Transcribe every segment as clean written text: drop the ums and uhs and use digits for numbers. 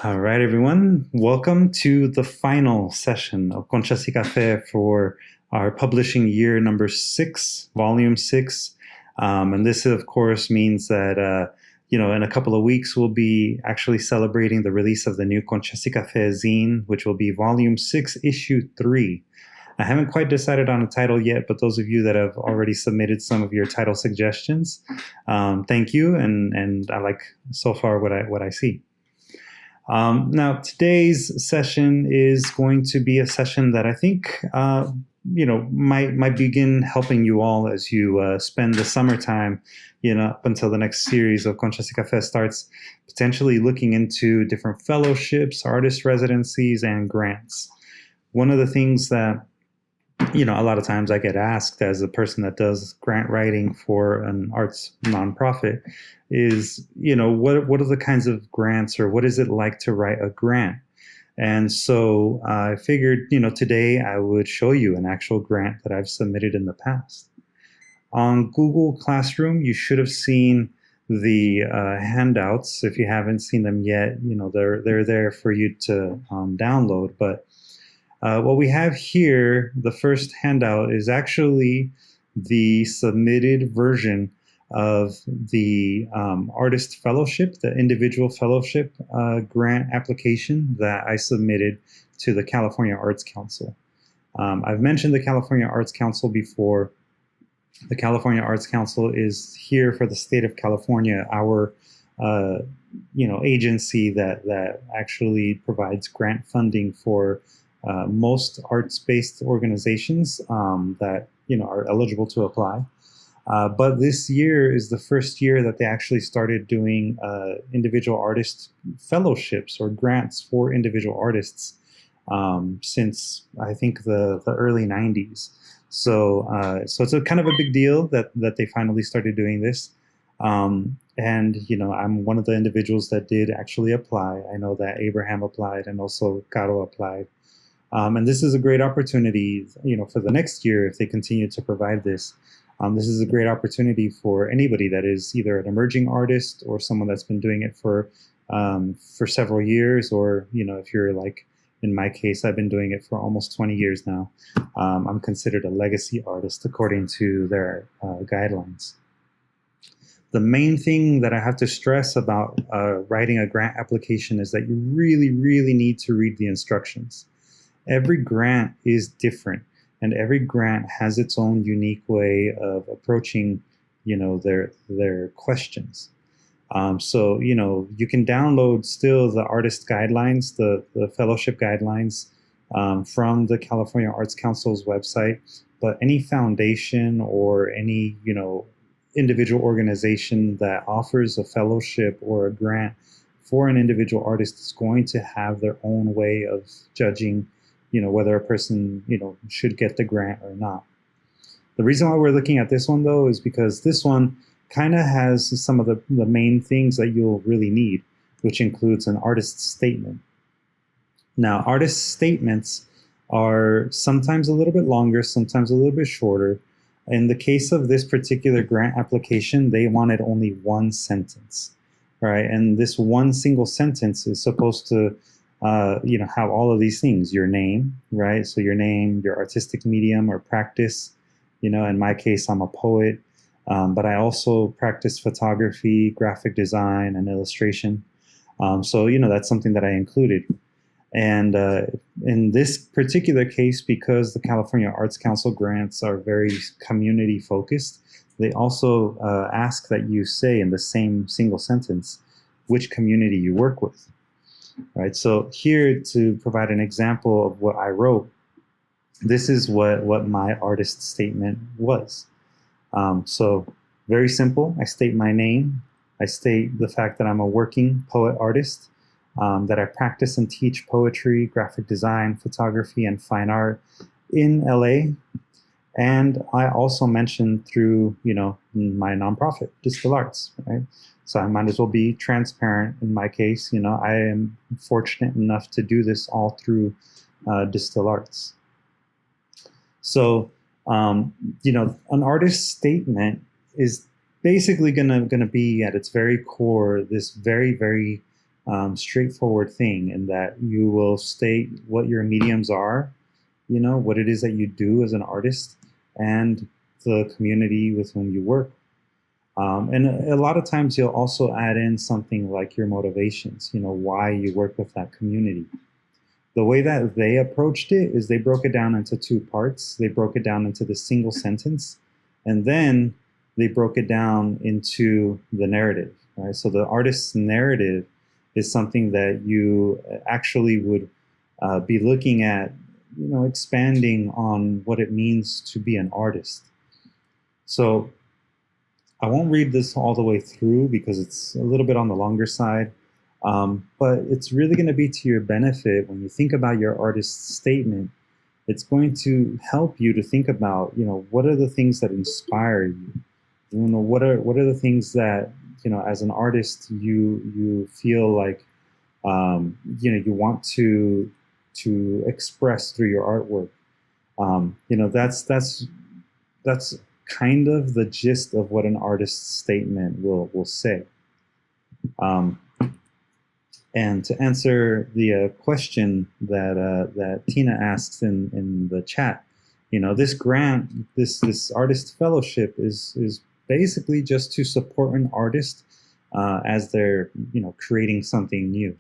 All right, everyone. Welcome to the final session of Conchas y Café for our publishing year number 6, volume 6. And this, of course, means that, in a couple of weeks, we'll be actually celebrating the release of the new Conchas y Café zine, which will be volume 6, issue 3. I haven't quite decided on a title yet, but those of you that have already submitted some of your title suggestions, thank you. And I like so far what I see. Now, today's session is going to be a session that I think, might begin helping you all as you spend the summertime, up until the next series of Conchas y Café starts, potentially looking into different fellowships, artist residencies, and grants. One of the things that a lot of times I get asked as a person that does grant writing for an arts nonprofit is, what are the kinds of grants, or what is it like to write a grant? And so I figured, today I would show you an actual grant that I've submitted in the past. On Google Classroom, you should have seen the handouts. If you haven't seen them yet, they're there for you to download. But what we have here, the first handout, is actually the submitted version of the artist fellowship, the individual fellowship grant application that I submitted to the California Arts Council. I've mentioned the California Arts Council before. The California Arts Council is here for the state of California, our agency that actually provides grant funding for most arts-based organizations that are eligible to apply. But this year is the first year that they actually started doing individual artist fellowships or grants for individual artists since I think the early 90s. So it's a kind of a big deal that they finally started doing this. And I'm one of the individuals that did actually apply. I know that Abraham applied and also Caro applied. And this is a great opportunity, for the next year, if they continue to provide this. This is a great opportunity for anybody that is either an emerging artist or someone that's been doing it for several years, or, if you're like, in my case, I've been doing it for almost 20 years now. I'm considered a legacy artist according to their guidelines. The main thing that I have to stress about writing a grant application is that you really, really need to read the instructions. Every grant is different, and every grant has its own unique way of approaching, their questions. So, you can download still the artist guidelines, the fellowship guidelines from the California Arts Council's website, but any foundation or any, individual organization that offers a fellowship or a grant for an individual artist is going to have their own way of judging whether a person, should get the grant or not. The reason why we're looking at this one, though, is because this one kind of has some of the main things that you'll really need, which includes an artist statement. Now, artist statements are sometimes a little bit longer, sometimes a little bit shorter. In the case of this particular grant application, they wanted only one sentence, right? And this one single sentence is supposed to have all of these things: your name, right? So your name, your artistic medium or practice. In my case, I'm a poet, but I also practice photography, graphic design, and illustration. So that's something that I included. And in this particular case, because the California Arts Council grants are very community focused, they also ask that you say in the same single sentence which community you work with. Right, so here, to provide an example of what I wrote, this is what my artist statement was. So very simple. I state my name. I state the fact that I'm a working poet artist, that I practice and teach poetry, graphic design, photography, and fine art in LA. And I also mentioned through, my nonprofit, DSTL Arts, right? So I might as well be transparent in my case. I am fortunate enough to do this all through DSTL Arts. So, an artist's statement is basically gonna be at its very core this very, very straightforward thing, in that you will state what your mediums are, what it is that you do as an artist, and the community with whom you work. And a lot of times you'll also add in something like your motivations, why you work with that community. The way that they approached it is they broke it down into two parts. They broke it down into the single sentence, and then they broke it down into the narrative, right? So the artist's narrative is something that you actually would be looking at, expanding on what it means to be an artist. So I won't read this all the way through because it's a little bit on the longer side, but it's really going to be to your benefit when you think about your artist's statement. It's going to help you to think about, what are the things that inspire you? What are the things that, as an artist, you feel like, you want to express through your artwork. That's kind of the gist of what an artist's statement will say. And to answer the question that Tina asks in the chat, this grant, this artist fellowship is basically just to support an artist as they're creating something new.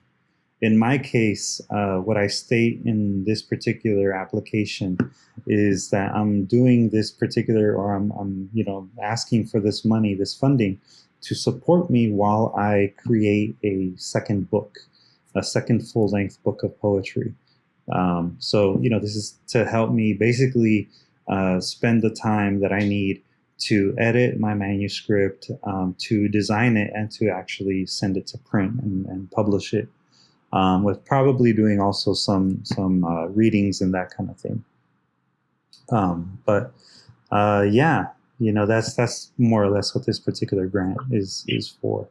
In my case, what I state in this particular application is that I'm doing this particular, or I'm asking for this money, this funding, to support me while I create a second book, a second full-length book of poetry. So this is to help me basically spend the time that I need to edit my manuscript, to design it, and to actually send it to print and publish it. With probably doing also some readings and that kind of thing. That's more or less what this particular grant is for.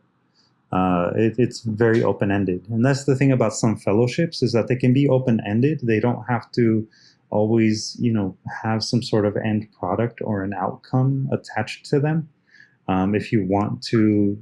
It's very open-ended, and that's the thing about some fellowships, is that they can be open-ended. They don't have to always have some sort of end product or an outcome attached to them. If you want to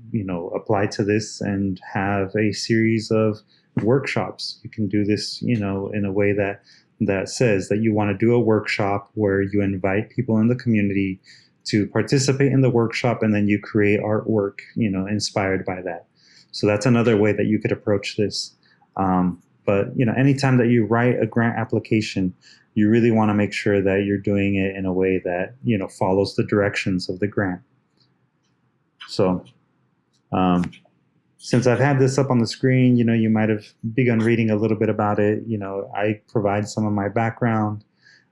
apply to this and have a series of workshops, you can do this in a way that says that you want to do a workshop where you invite people in the community to participate in the workshop, and then you create artwork inspired by that. So that's another way that you could approach this. But anytime that you write a grant application, you really want to make sure that you're doing it in a way that follows the directions of the grant. So since I've had this up on the screen, you might have begun reading a little bit about it. I provide some of my background.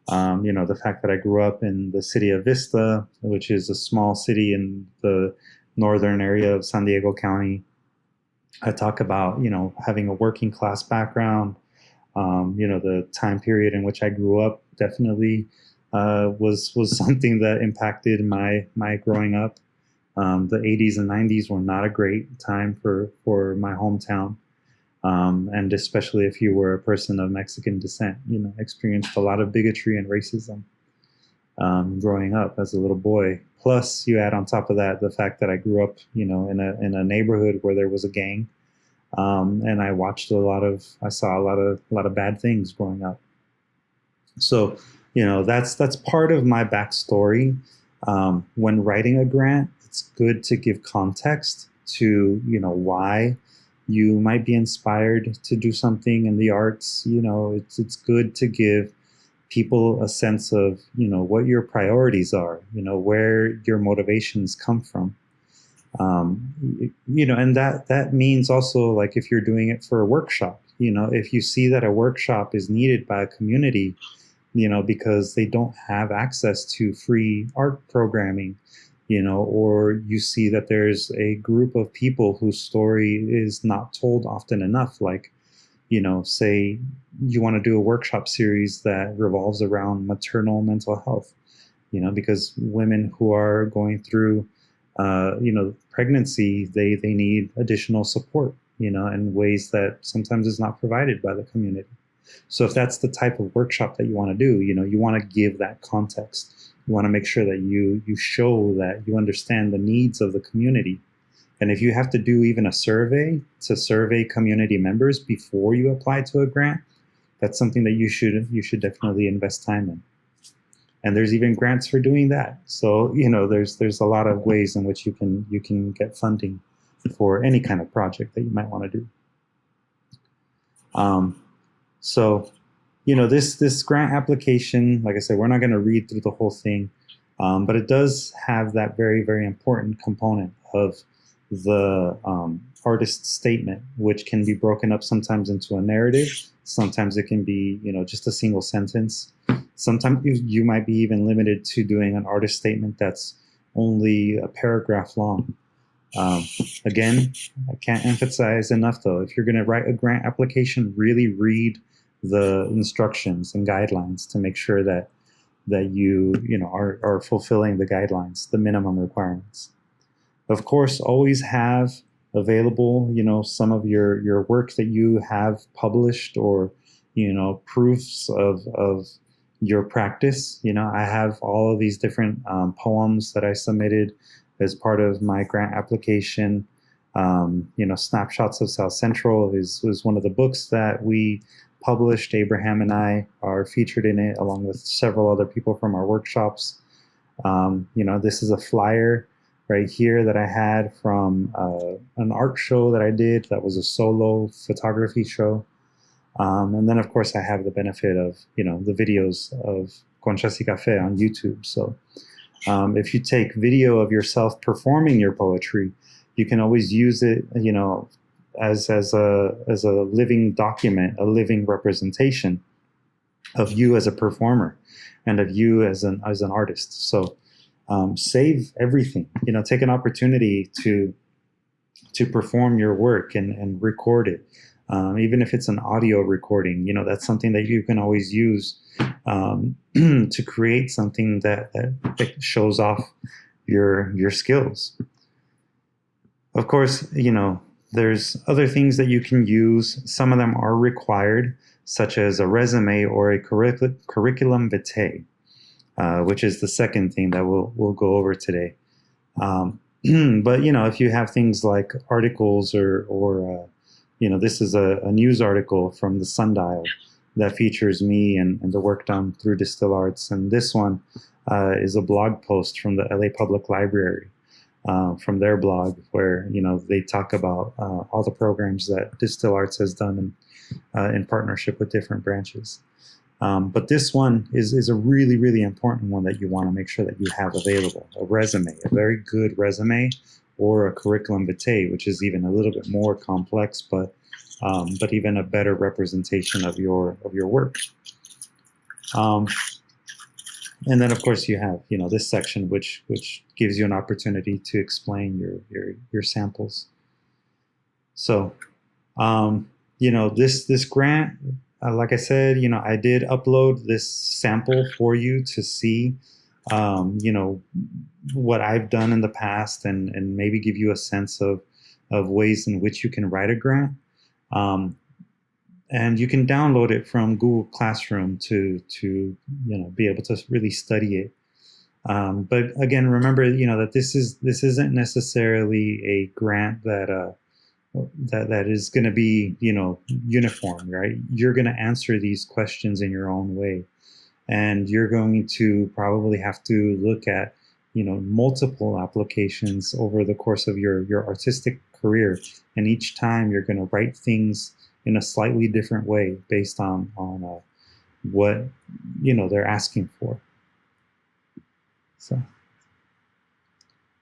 The fact that I grew up in the city of Vista, which is a small city in the northern area of San Diego County. I talk about, having a working class background. The time period in which I grew up definitely was something that impacted my growing up. The 80s and 90s were not a great time for my hometown. And especially if you were a person of Mexican descent, experienced a lot of bigotry and racism growing up as a little boy. Plus, you add on top of that the fact that I grew up, in a neighborhood where there was a gang, and I saw a lot of bad things growing up. So, that's part of my backstory. When writing a grant, it's good to give context to, why you might be inspired to do something in the arts. It's good to give people a sense of, what your priorities are, where your motivations come from. And that means also, like, if you're doing it for a workshop, if you see that a workshop is needed by a community, because they don't have access to free art programming, or you see that there's a group of people whose story is not told often enough, like, say you want to do a workshop series that revolves around maternal mental health, because women who are going through, pregnancy, they need additional support, in ways that sometimes is not provided by the community. So if that's the type of workshop that you want to do, you want to give that context. You want to make sure that you show that you understand the needs of the community. And if you have to do even a survey to survey community members before you apply to a grant, that's something that you should definitely invest time in. And there's even grants for doing that. So there's a lot of ways in which you can get funding for any kind of project that you might want to do. So this grant application, like I said, we're not going to read through the whole thing, but it does have that very, very important component of the artist statement, which can be broken up sometimes into a narrative. Sometimes it can be, just a single sentence. Sometimes you might be even limited to doing an artist statement that's only a paragraph long. Again, I can't emphasize enough, though, if you're going to write a grant application, really read the instructions and guidelines to make sure that you are fulfilling the guidelines, the minimum requirements. Of course, always have available, some of your work that you have published, or, proofs of your practice. I have all of these different poems that I submitted as part of my grant application. Snapshots of South Central was one of the books that we published. Abraham and I are featured in it, along with several other people from our workshops. This is a flyer right here that I had from an art show that I did that was a solo photography show. And then, of course, I have the benefit of, the videos of Conchas y Café on YouTube. So if you take video of yourself performing your poetry, you can always use it, as a living document, a living representation of you as a performer and of you as an artist. So save everything, take an opportunity to perform your work and record it. Even if it's an audio recording, that's something that you can always use to create something that shows off your skills. Of course, there's other things that you can use. Some of them are required, such as a resume or a curriculum vitae, which is the second thing that we'll go over today. But if you have things like articles or this is a news article from the Sundial that features me and the work done through DSTL Arts, and this one is a blog post from the LA Public Library, from their blog, where they talk about all the programs that DSTL Arts has done in partnership with different branches. But this one is a really, really important one that you want to make sure that you have available: a resume, a very good resume, or a curriculum vitae, which is even a little bit more complex, but even a better representation of your work. And then, of course, you have this section which gives you an opportunity to explain your samples. So this grant, like I said, I did upload this sample for you to see what I've done in the past, and maybe give you a sense of ways in which you can write a grant. And you can download it from Google Classroom to be able to really study it. But again, remember, that this isn't necessarily a grant that is going to be, uniform, right? You're going to answer these questions in your own way, and you're going to probably have to look at, multiple applications over the course of your artistic career, and each time you're going to write things in a slightly different way based on what they're asking for. So,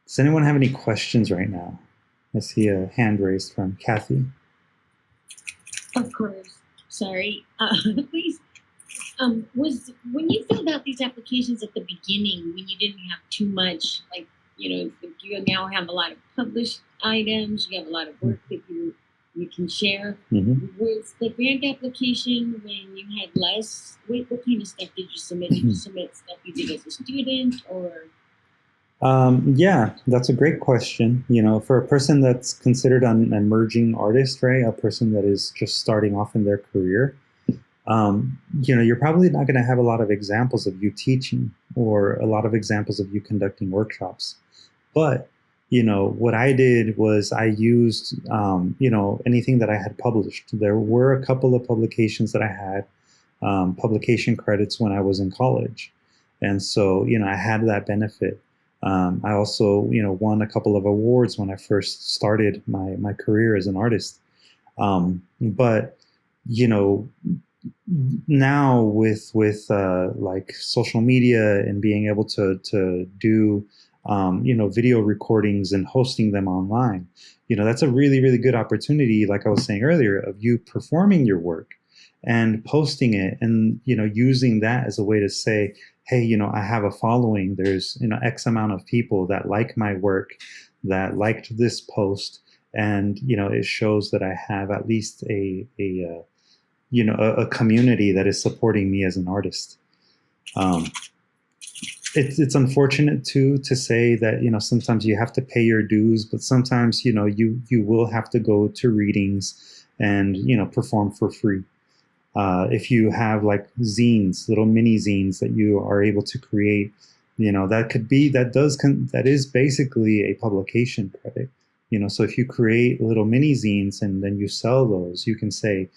does anyone have any questions right now? I see a hand raised from Kathy. Of course. Sorry. Please. Was when you filled out these applications at the beginning, when you didn't have too much, like, you now have a lot of published items, you have a lot of work that you can share. Mm-hmm. Was the grant application when you had less? What kind of stuff did you submit? Did you submit stuff you did as a student, or? Yeah, that's a great question. For a person that's considered an emerging artist, right, a person that is just starting off in their career, you're probably not going to have a lot of examples of you teaching or a lot of examples of you conducting workshops. But, what I did was I used, anything that I had published. There were a couple of publications that I had publication credits when I was in college. And so, I had that benefit. I also, won a couple of awards when I first started my career as an artist. But, now with like social media and being able to do video recordings and hosting them online, that's a really, really good opportunity, like I was saying earlier, of you performing your work and posting it and, using that as a way to say, hey, I have a following. There's, X amount of people that like my work, that liked this post. And, it shows that I have at least a community that is supporting me as an artist. It's unfortunate too to say that sometimes you have to pay your dues, but sometimes you will have to go to readings and perform for free. If you have like zines, little mini zines that you are able to create, that is basically a publication credit. So if you create little mini zines and then you sell those, you can say,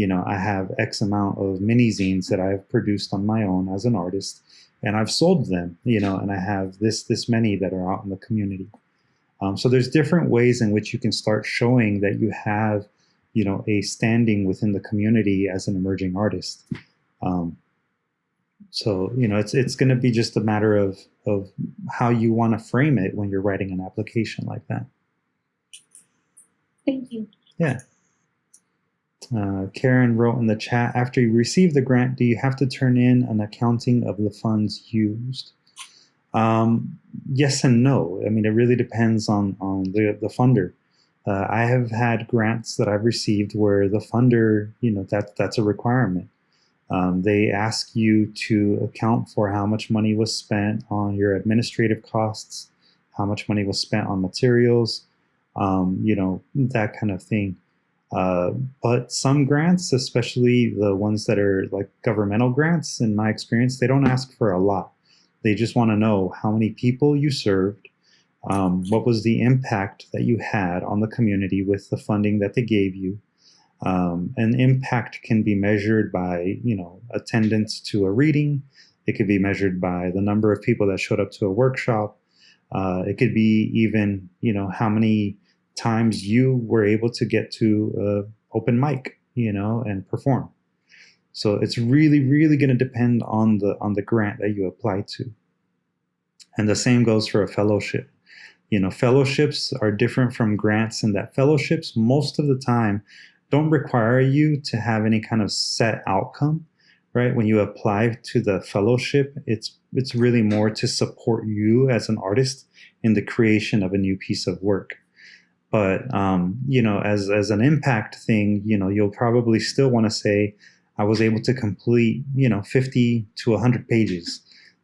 I have X amount of mini zines that I've produced on my own as an artist, and I've sold them, and I have this many that are out in the community. So there's different ways in which you can start showing that you have, a standing within the community as an emerging artist. So it's going to be just a matter of how you want to frame it when you're writing an application like that. Thank you. Yeah. Karen wrote in the chat, after you receive the grant, do you have to turn in an accounting of the funds used? Yes and no. I mean, it really depends on the funder. I have had grants that I've received where the funder, that's a requirement. They ask you to account for how much money was spent on your administrative costs, how much money was spent on materials, that kind of thing. But some grants, especially the ones that are like governmental grants, in my experience, they don't ask for a lot. They just want to know how many people you served, what was the impact that you had on the community with the funding that they gave you. And impact can be measured by, attendance to a reading. It could be measured by the number of people that showed up to a workshop. It could be even, how many times you were able to get to open mic, and perform. So it's really, really going to depend on the grant that you apply to. And the same goes for a fellowship. Fellowships are different from grants in that fellowships most of the time don't require you to have any kind of set outcome, right? When you apply to the fellowship, it's really more to support you as an artist in the creation of a new piece of work. But, as an impact thing, you'll probably still want to say, I was able to complete, 50 to 100 pages,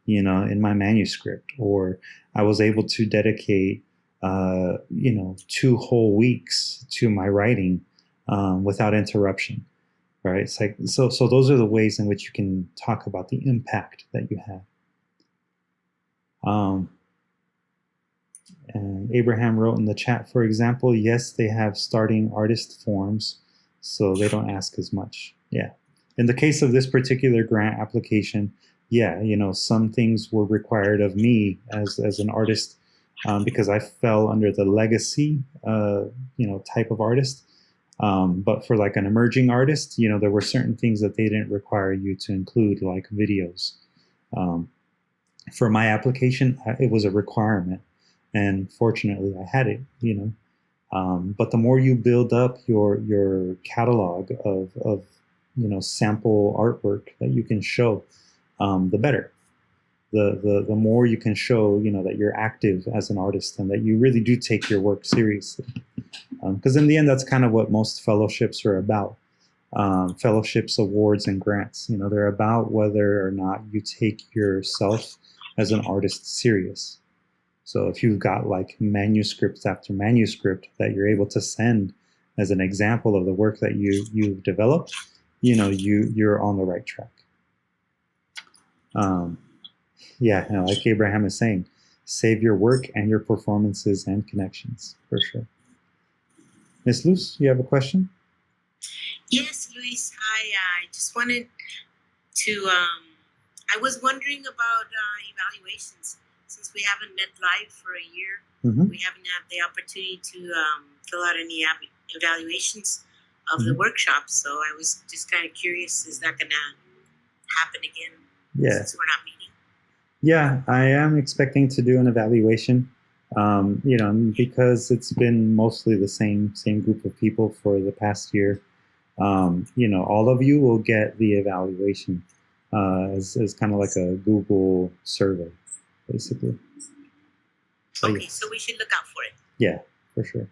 in my manuscript, or I was able to dedicate, 2 whole weeks to my writing without interruption, right? It's like, so those are the ways in which you can talk about the impact that you have. And Abraham wrote in the chat, for example, yes, they have starting artist forms, so they don't ask as much. Yeah. In the case of this particular grant application, yeah, some things were required of me as an artist because I fell under the legacy, type of artist. But for like an emerging artist, there were certain things that they didn't require you to include, like videos. For my application, it was a requirement. And fortunately, I had it, but the more you build up your catalog of sample artwork that you can show, the better. The more you can show, that you're active as an artist and that you really do take your work seriously. Because in the end, that's kind of what most fellowships are about. Fellowships, awards, and grants. They're about whether or not you take yourself as an artist serious. So if you've got like manuscript after manuscript that you're able to send as an example of the work that you've developed, you're on the right track. Like Abraham is saying, save your work and your performances and connections, for sure. Miss Luz, you have a question? Yes, Luis. I just wanted to. I was wondering about evaluations. Since we haven't met live for a year, we haven't had the opportunity to fill out any evaluations of the workshop. So I was just kind of curious: is that going to happen again? Yeah. Since we're not meeting. Yeah, I am expecting to do an evaluation. Because it's been mostly the same group of people for the past year. All of you will get the evaluation as kind of like a Google survey, basically. Okay, so we should look out for it. Yeah, for sure.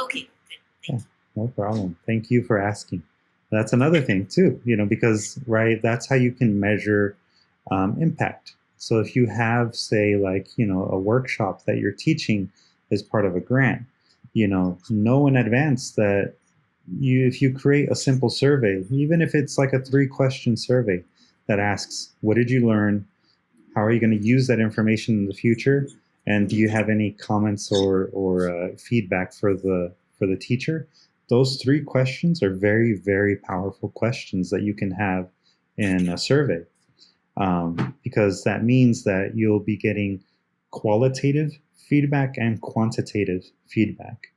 Okay, good. Thank you. No problem. Thank you for asking. That's another thing too, because, right, that's how you can measure impact. So if you have, say, a workshop that you're teaching as part of a grant, know in advance that if you create a simple survey, even if it's like a 3-question survey that asks, what did you learn? How are you going to use that information in the future? And do you have any comments or feedback for the teacher? Those 3 questions are very, very powerful questions that you can have in a survey. Because that means that you'll be getting qualitative feedback and quantitative feedback,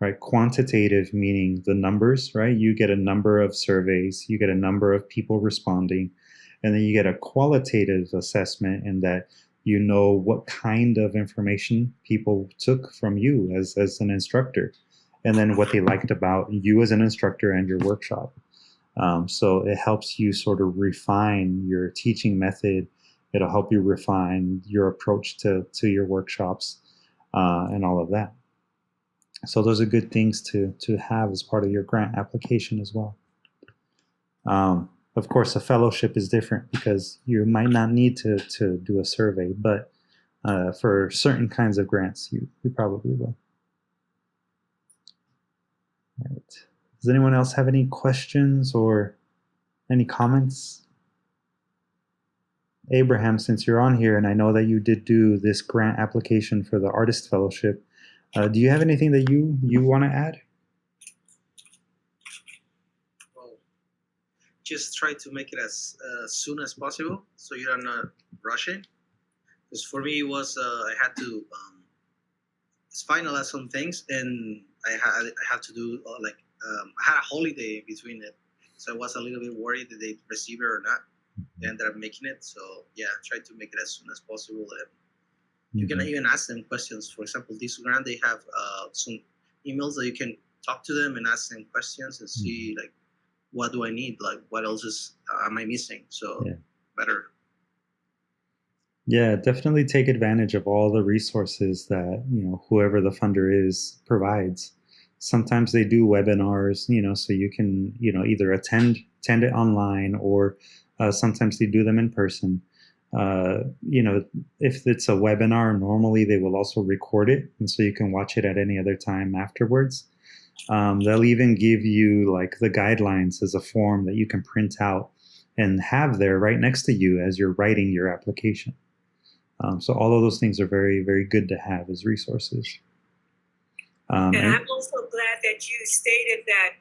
right? Quantitative meaning the numbers, right? You get a number of surveys, you get a number of people responding, and then you get a qualitative assessment in that you know what kind of information people took from you as an instructor, and then what they liked about you as an instructor and your workshop. So it helps you sort of refine your teaching method. It'll help you refine your approach to your workshops and all of that. So those are good things to have as part of your grant application as well. Of course, a fellowship is different because you might not need to do a survey, but for certain kinds of grants, you probably will. All right. Does anyone else have any questions or any comments? Abraham, since you're on here, and I know that you did do this grant application for the Artist Fellowship, do you have anything that you want to add? Well, just try to make it as soon as possible so you're not rushing. Because for me, it was I had to finalize some things, and I had to do I had a holiday between it, so I was a little bit worried that they'd receive it or not. They ended up making it, so yeah, try to make it as soon as possible. And you can even ask them questions. For example, this grant, they have some emails that you can talk to them and ask them questions and see what do I need, what else am I missing? So better. Yeah, definitely take advantage of all the resources that whoever the funder is provides. Sometimes they do webinars, so you can either attend it online, or sometimes they do them in person. If it's a webinar, normally they will also record it, and so you can watch it at any other time afterwards. They'll even give you the guidelines as a form that you can print out and have there right next to you as you're writing your application. So all of those things are very, very good to have as resources. And I'm also glad that you stated that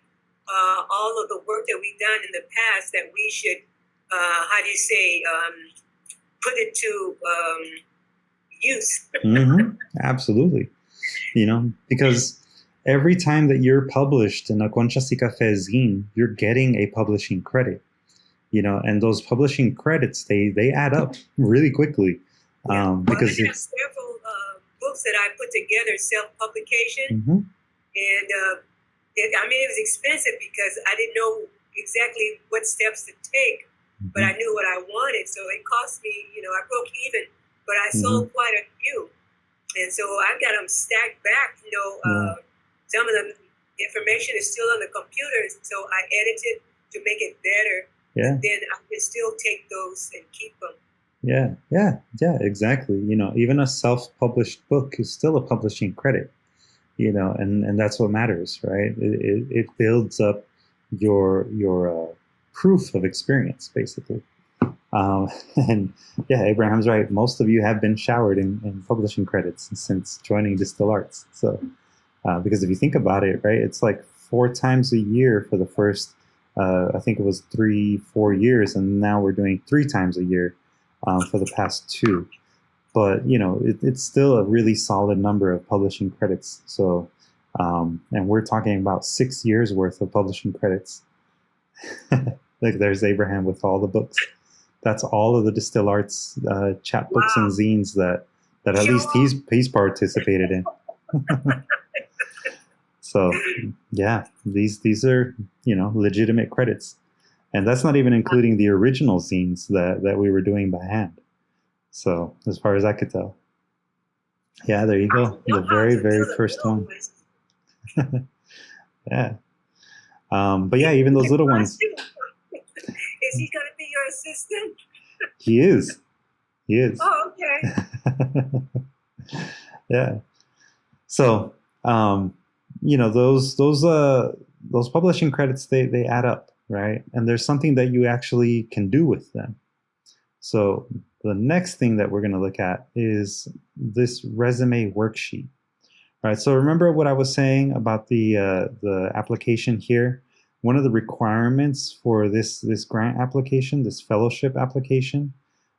all of the work that we've done in the past, that we should, put it to use. Absolutely. Because every time that you're published in a Conchas y Café zine, you're getting a publishing credit. And those publishing credits, they add up really quickly. Because I have several books that I put together, self-publication, and it was expensive because I didn't know exactly what steps to take, but I knew what I wanted, so it cost me, I broke even, but I sold quite a few, and so I've got them stacked back, some of the information is still on the computer, so I edited to make it better, and then I can still take those and keep them. Yeah, exactly. Even a self-published book is still a publishing credit, and that's what matters, right? It builds up your proof of experience, basically. And yeah, Abraham's right. Most of you have been showered in publishing credits since joining DSTL Arts. So, because if you think about it, right, it's like 4 times a year for the first, I think it was 3-4 years, and now we're doing 3 times a year for the past 2. But it's still a really solid number of publishing credits. So, and we're talking about 6 years worth of publishing credits. Like there's Abraham with all the books. That's all of the DSTL Arts chapbooks and zines that at least he's participated in. So yeah, these are legitimate credits, and that's not even including the original zines that we were doing by hand. So as far as I could tell, yeah, there you go, the very first one. Yeah, but yeah, even those little ones. Is he going to be your assistant? He is. Oh, okay. Yeah. So, those publishing credits, they add up, right? And there's something that you actually can do with them. So the next thing that we're going to look at is this resume worksheet. All right. So remember what I was saying about the application here. One of the requirements for this grant application, this fellowship application,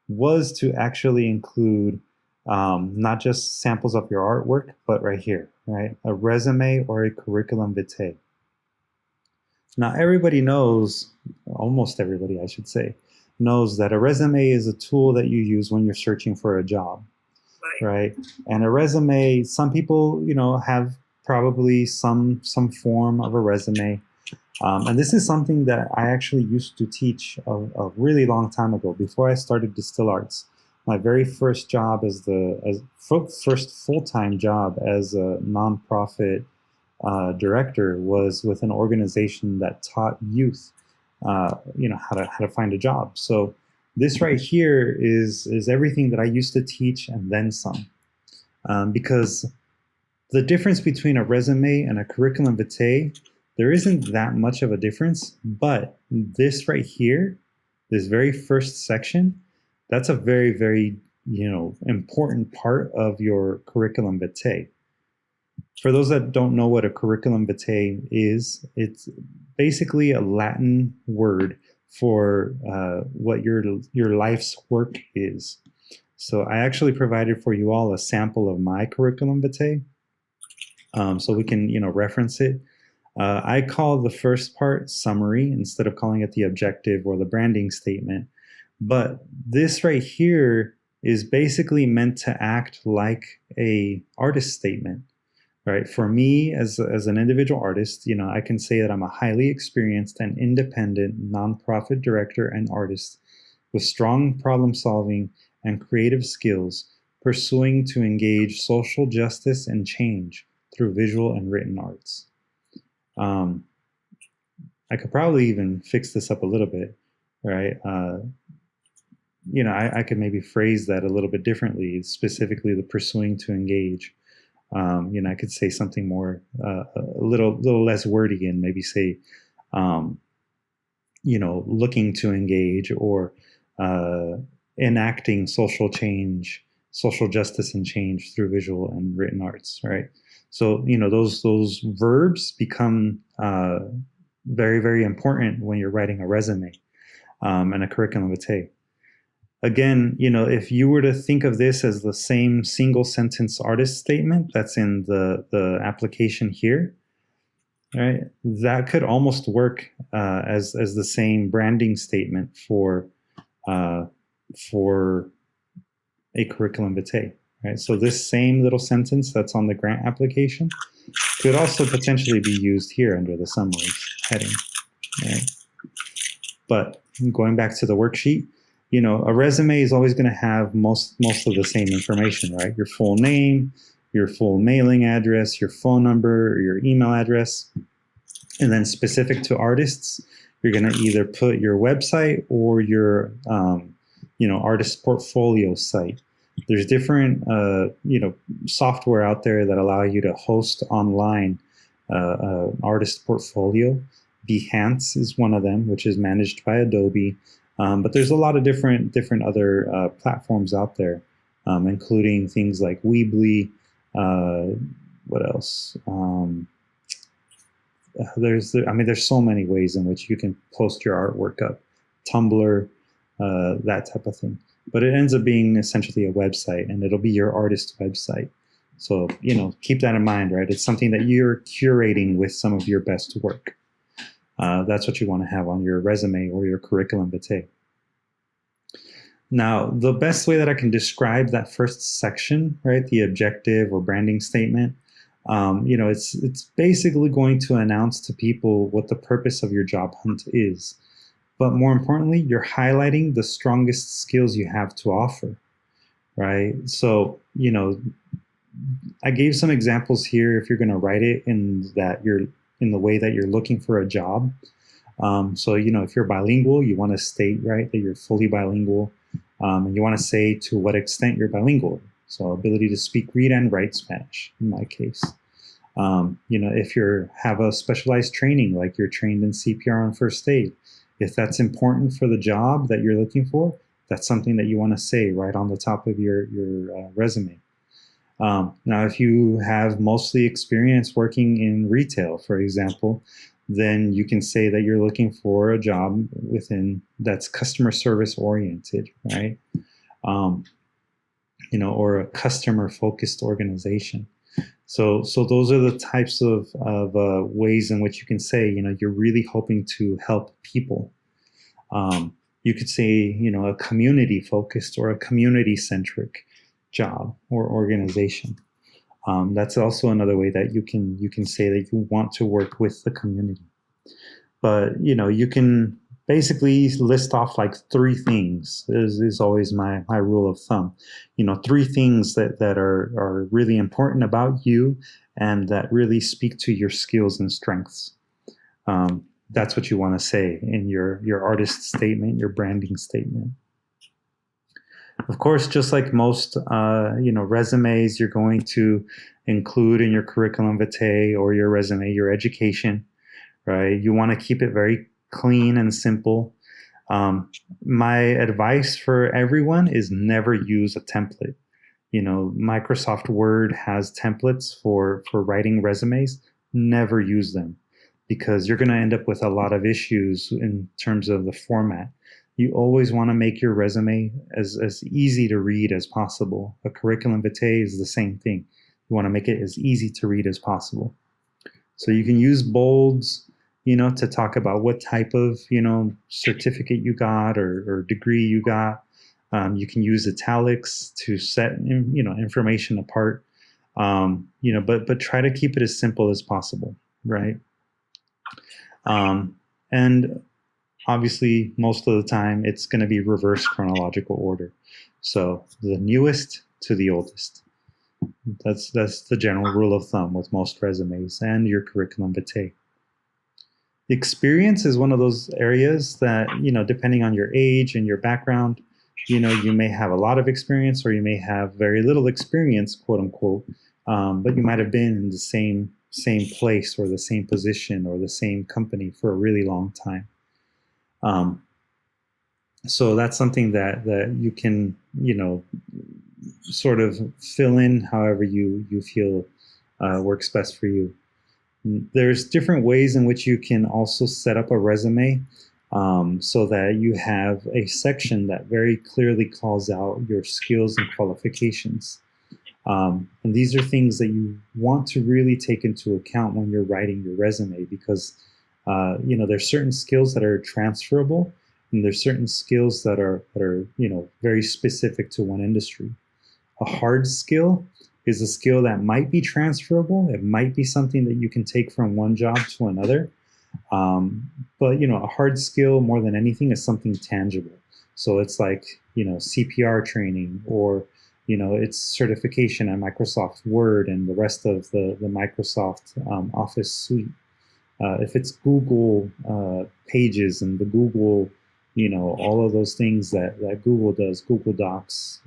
was to actually include not just samples of your artwork, but right here, right? A resume or a curriculum vitae. Now, everybody knows, almost everybody, I should say, knows that a resume is a tool that you use when you're searching for a job, right? And a resume, some people, have probably some form of a resume. And this is something that I actually used to teach a really long time ago, before I started DSTL Arts. My very first job first full-time job as a nonprofit director was with an organization that taught youth, how to find a job. So this right here is everything that I used to teach and then some, because the difference between a resume and a curriculum vitae, there isn't that much of a difference, but this right here, this very first section, that's a very, very, important part of your curriculum vitae. For those that don't know what a curriculum vitae is, it's basically a Latin word for what your life's work is. So I actually provided for you all a sample of my curriculum vitae, so we can, reference it. I call the first part summary instead of calling it the objective or the branding statement. But this right here is basically meant to act like a artist statement, right? For me, as an individual artist, I can say that I'm a highly experienced and independent nonprofit director and artist with strong problem solving and creative skills, pursuing to engage social justice and change through visual and written arts. I could probably even fix this up a little bit, right? I could maybe phrase that a little bit differently, specifically the pursuing to engage. I could say something more, a little less wordy, and maybe say, looking to engage, or enacting social change, social justice and change through visual and written arts, right? So, those verbs become very, very important when you're writing a resume and a curriculum vitae. Again, if you were to think of this as the same single sentence artist statement that's in the application here, right, that could almost work as the same branding statement for a curriculum vitae. Right, so this same little sentence that's on the grant application could also potentially be used here under the summary heading. Right? But going back to the worksheet, a resume is always going to have most of the same information, right? Your full name, your full mailing address, your phone number, or your email address. And then specific to artists, you're going to either put your website or your artist portfolio site. There's different, software out there that allow you to host online artist portfolio. Behance is one of them, which is managed by Adobe. But there's a lot of different other platforms out there, including things like Weebly. What else? There's so many ways in which you can post your artwork up. Tumblr, that type of thing. But it ends up being essentially a website, and it'll be your artist website. So, keep that in mind, right? It's something that you're curating with some of your best work. That's what you want to have on your resume or your curriculum vitae. Now, the best way that I can describe that first section, right, the objective or branding statement, it's basically going to announce to people what the purpose of your job hunt is. But more importantly, you're highlighting the strongest skills you have to offer, right? So, I gave some examples here if you're going to write it in the way that you're looking for a job. So, if you're bilingual, you want to state, right, that you're fully bilingual. And you want to say to what extent you're bilingual. So ability to speak, read, and write Spanish, in my case. If you have a specialized training, like you're trained in CPR and first aid, if that's important for the job that you're looking for, that's something that you want to say right on the top of your resume. Now, if you have mostly experience working in retail, for example, then you can say that you're looking for a job that's customer service oriented, right? Or a customer focused organization. So those are the types of ways in which you can say, you're really hoping to help people. You could say, a community focused or a community centric job or organization. That's also another way that you can say that you want to work with the community. But you can basically list off like 3 things. Is always my rule of thumb. 3 things that are really important about you and that really speak to your skills and strengths. That's what you want to say in your artist statement, your branding statement. Of course, just like most, resumes, you're going to include in your curriculum vitae or your resume, your education, right? You want to keep it very clean and simple. My advice for everyone is never use a template. Microsoft Word has templates for writing resumes. Never use them because you're going to end up with a lot of issues in terms of the format. You always want to make your resume as easy to read as possible. A curriculum vitae is the same thing. You want to make it as easy to read as possible. So you can use bolds, to talk about what type of, certificate you got or degree you got. You can use italics to set, information apart, but try to keep it as simple as possible, right? And obviously, most of the time, it's going to be reverse chronological order. So the newest to the oldest. That's the general rule of thumb with most resumes and your curriculum vitae. Experience is one of those areas that, depending on your age and your background, you may have a lot of experience or you may have very little experience, quote unquote, but you might have been in the same place or the same position or the same company for a really long time. So that's something that you can, sort of fill in however you feel works best for you. There's different ways in which you can also set up a resume so that you have a section that very clearly calls out your skills and qualifications. And these are things that you want to really take into account when you're writing your resume because, there's certain skills that are transferable and there's certain skills that are very specific to one industry. A hard skill is a skill that might be transferable. It might be something that you can take from one job to another. But, a hard skill more than anything is something tangible. So it's like, CPR training or, it's certification on Microsoft Word and the rest of the Microsoft Office suite. If it's Google Pages and the Google, all of those things that Google does, Google Docs,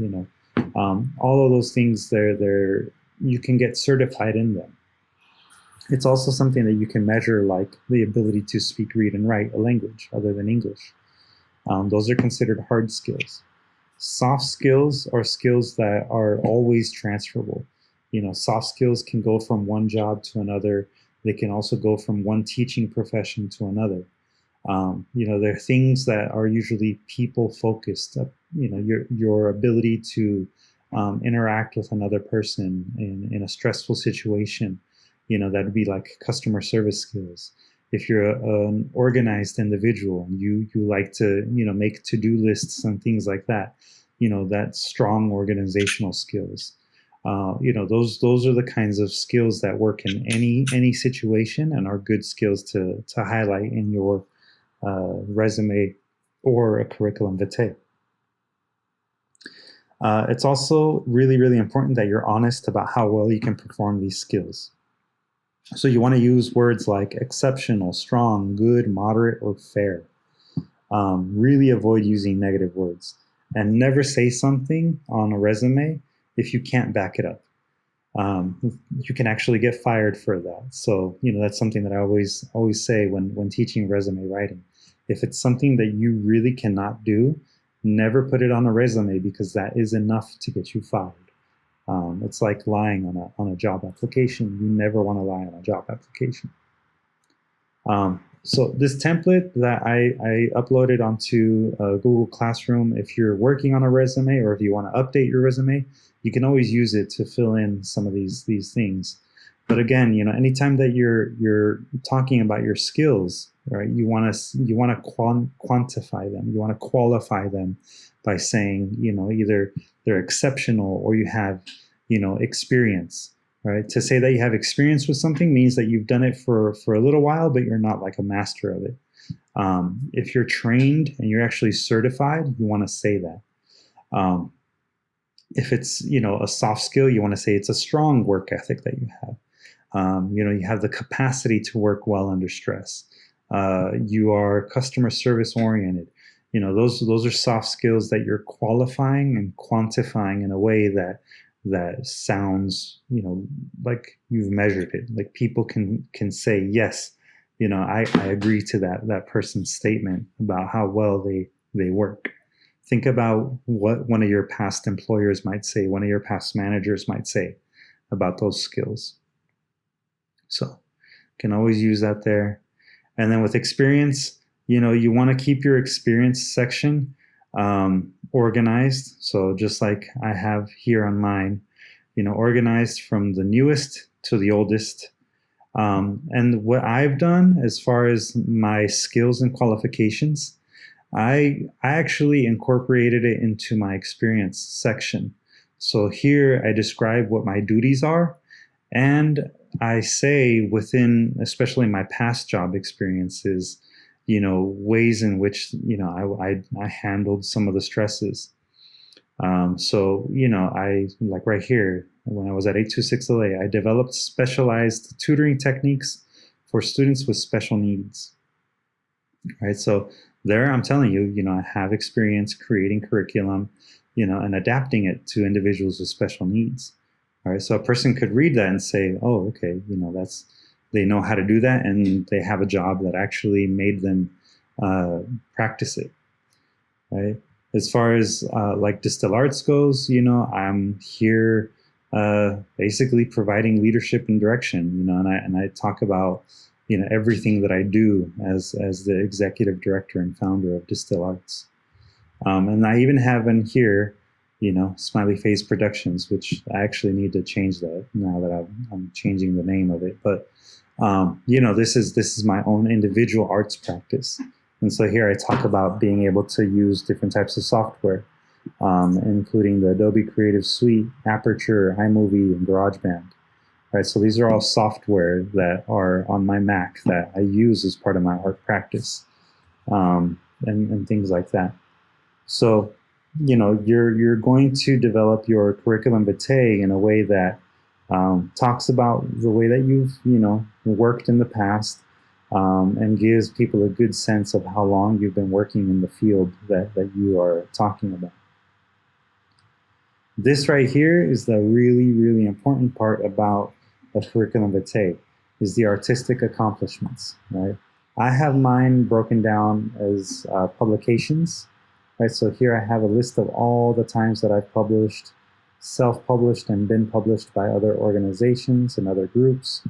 all of those things, you can get certified in them. It's also something that you can measure, like the ability to speak, read, and write a language other than English. Those are considered hard skills. Soft skills are skills that are always transferable. Soft skills can go from one job to another. They can also go from one teaching profession to another. They're things that are usually people focused. Your ability to interact with another person in a stressful situation. That'd be like customer service skills. If you're an organized individual, you like to make to-do lists and things like that. That's strong organizational skills. Those are the kinds of skills that work in any situation and are good skills to highlight in your resume or a curriculum vitae. It's also really, really important that you're honest about how well you can perform these skills. So you want to use words like exceptional, strong, good, moderate, or fair. Really avoid using negative words. And never say something on a resume if you can't back it up. You can actually get fired for that. So, that's something that I always say when teaching resume writing. If it's something that you really cannot do, never put it on a resume, because that is enough to get you fired. It's like lying on a job application. You never want to lie on a job application. So this template that I uploaded onto Google Classroom, if you're working on a resume or if you want to update your resume, you can always use it to fill in some of these things. But again, anytime that you're talking about your skills, right, you want to quantify them. You want to qualify them by saying, either they're exceptional or you have, experience. Right? To say that you have experience with something means that you've done it for a little while, but you're not like a master of it. If you're trained and you're actually certified, you want to say that. If it's, a soft skill, you want to say it's a strong work ethic that you have. You have the capacity to work well under stress. You are customer service oriented. Those are soft skills that you're qualifying and quantifying in a way that sounds, like you've measured it. Like people can say, yes, I agree to that person's statement about how well they work. Think about what one of your past employers might say, one of your past managers might say about those skills. So can always use that there. And then with experience, you want to keep your experience section organized. So just like I have here on mine, organized from the newest to the oldest. And what I've done as far as my skills and qualifications, I actually incorporated it into my experience section. So here I describe what my duties are, and I say within, especially my past job experiences, ways in which, I handled some of the stresses. So, I, like right here, when I was at 826LA, I developed specialized tutoring techniques for students with special needs. Right. So there I'm telling you, I have experience creating curriculum, and adapting it to individuals with special needs. All right. So a person could read that and say, oh, okay, they know how to do that, and they have a job that actually made them practice it. Right. As far as like DSTL Arts goes, I'm here basically providing leadership and direction, and I talk about, everything that I do as the executive director and founder of DSTL Arts. And I even have in here, Smiley Face Productions, which I actually need to change that now that I'm changing the name of it. But, this is my own individual arts practice. And so here I talk about being able to use different types of software, including the Adobe Creative Suite, Aperture, iMovie, and GarageBand. Right, so these are all software that are on my Mac that I use as part of my art practice, and things like that. So, you're going to develop your curriculum vitae in a way that talks about the way that you've, worked in the past, and gives people a good sense of how long you've been working in the field that you are talking about. This right here is the really, really important part about a curriculum vitae, is the artistic accomplishments, right? I have mine broken down as publications, right? So here I have a list of all the times that I've published, self-published and been published by other organizations and other groups.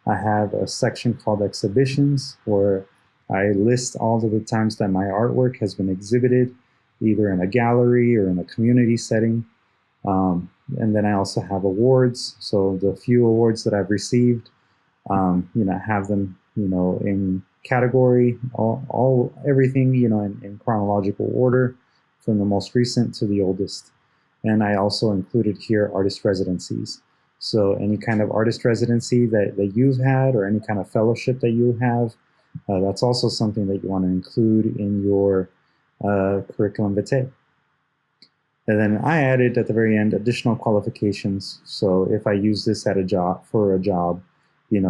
I have a section called exhibitions where I list all of the times that my artwork has been exhibited, either in a gallery or in a community setting. And then I also have awards. So the few awards that I've received, have them, in category, everything, in chronological order from the most recent to the oldest. And I also included here artist residencies. So any kind of artist residency that you've had or any kind of fellowship that you have, that's also something that you want to include in your curriculum vitae. And then I added at the very end additional qualifications. So if I use this at a job,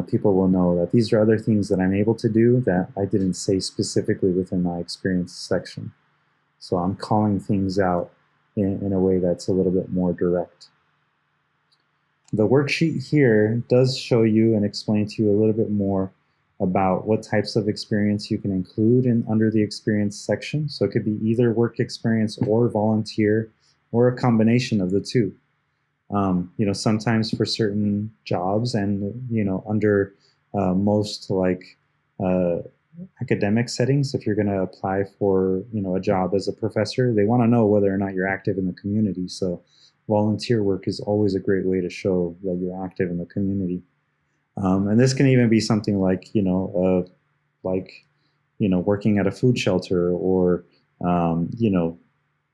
people will know that these are other things that I'm able to do that I didn't say specifically within my experience section. So I'm calling things out in a way that's a little bit more direct. The worksheet here does show you and explain to you a little bit more about what types of experience you can include under the experience section. So it could be either work experience or volunteer or a combination of the two. Sometimes for certain jobs and, under most academic settings, if you're going to apply for, a job as a professor, they want to know whether or not you're active in the community. So volunteer work is always a great way to show that you're active in the community. And this can even be something like, working at a food shelter or,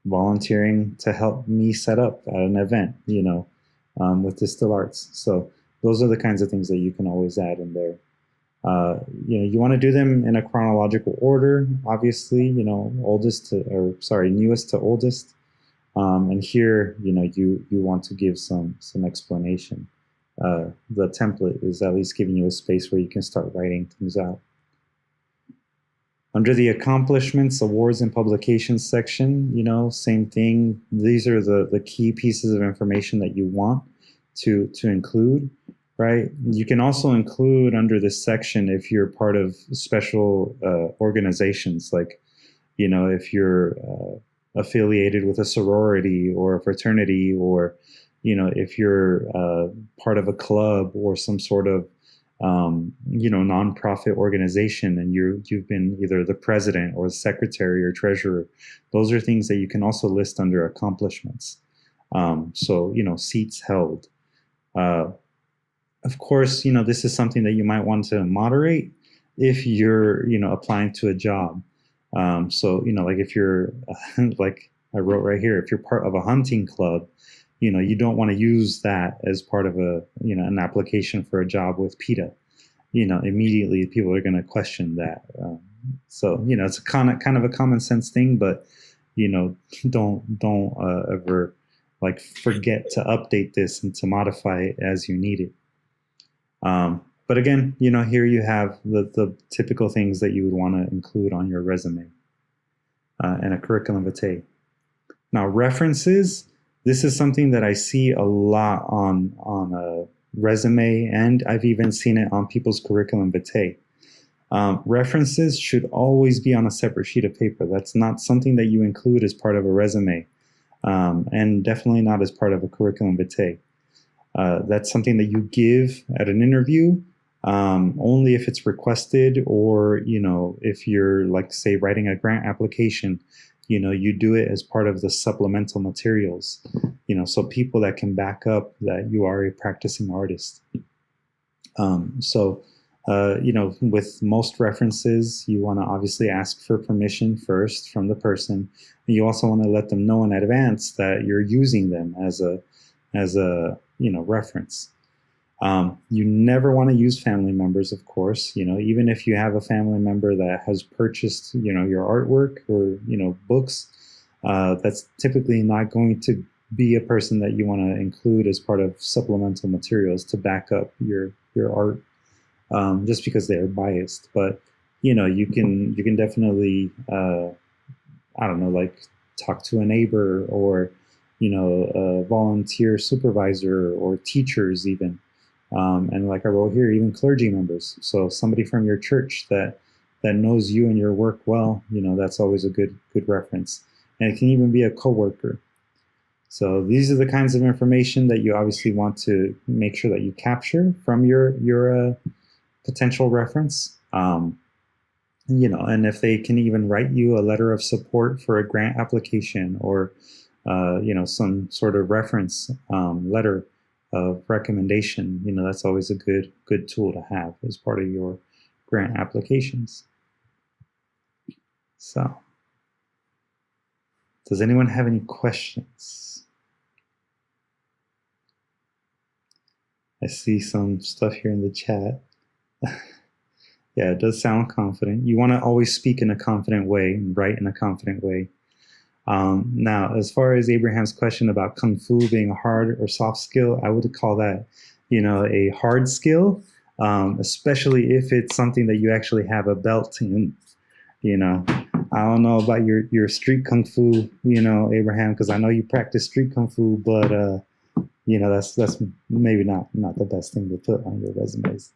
volunteering to help me set up at an event, with DSTL Arts. So those are the kinds of things that you can always add in there. You want to do them in a chronological order, obviously, newest to oldest. And here, you want to give some explanation. The template is at least giving you a space where you can start writing things out. Under the accomplishments, awards, and publications section, same thing. These are the key pieces of information that you want to include, right? You can also include under this section if you're part of special organizations, like, if you're affiliated with a sorority or a fraternity, or, if you're part of a club or some sort of nonprofit organization, and you've been either the president or the secretary or treasurer. Those are things that you can also list under accomplishments. Seats held. Of course, this is something that you might want to moderate if you're, applying to a job. If you're, like I wrote right here, if you're part of a hunting club, you don't want to use that as part of an application for a job with PETA. Immediately people are going to question that. It's a kind of a common sense thing, but, don't ever forget to update this and to modify it as you need it. But again, here you have the typical things that you would want to include on your resume and a curriculum vitae. Now, references. This is something that I see a lot on a resume, and I've even seen it on people's curriculum vitae. References should always be on a separate sheet of paper. That's not something that you include as part of a resume, and definitely not as part of a curriculum vitae. That's something that you give at an interview, only if it's requested, or, if you're, say, writing a grant application, you do it as part of the supplemental materials, so people that can back up that you are a practicing artist. With most references, you want to obviously ask for permission first from the person. You also want to let them know in advance that you're using them as a reference. You never want to use family members, of course. Even if you have a family member that has purchased, your artwork or, books, that's typically not going to be a person that you want to include as part of supplemental materials to back up your art, just because they are biased. But, you can definitely, talk to a neighbor or, a volunteer supervisor or teachers even. And like I wrote here, even clergy members. So somebody from your church that, that knows you and your work well, that's always a good reference. And it can even be a coworker. So these are the kinds of information that you obviously want to make sure that you capture from your potential reference. And if they can even write you a letter of support for a grant application, or some sort of reference letter of recommendation, that's always a good tool to have as part of your grant applications. So, does anyone have any questions? I see some stuff here in the chat. Yeah, it does sound confident. You want to always speak in a confident way and write in a confident way. Now, as far as Abraham's question about Kung Fu being a hard or soft skill, I would call that, a hard skill, especially if it's something that you actually have a belt in. I don't know about your street Kung Fu, Abraham, because I know you practice street Kung Fu, but that's maybe not the best thing to put on your resumes.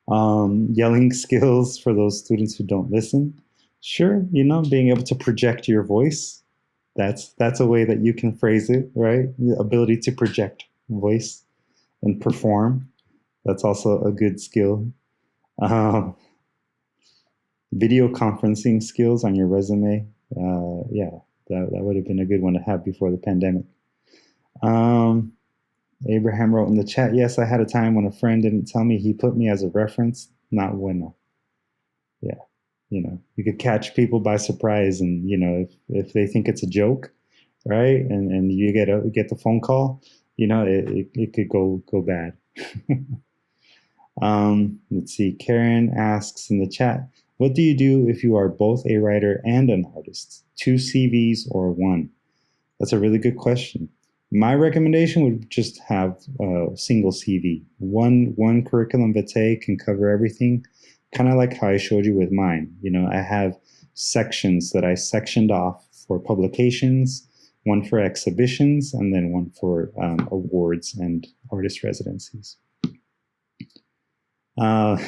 Yelling skills for those students who don't listen. Sure, being able to project your voice. That's a way that you can phrase it, right? The ability to project voice and perform. That's also a good skill. Video conferencing skills on your resume. That would have been a good one to have before the pandemic. Abraham wrote in the chat, yes, I had a time when a friend didn't tell me he put me as a reference. Not bueno. Yeah. You could catch people by surprise, and, if they think it's a joke, right? And you get the phone call, it could go bad. Let's see. Karen asks in the chat, what do you do if you are both a writer and an artist? 2 CVs or 1? That's a really good question. My recommendation would just have a single CV. One curriculum vitae can cover everything, kind of like how I showed you with mine. I have sections that I sectioned off for publications, one for exhibitions, and then one for awards and artist residencies. Yeah,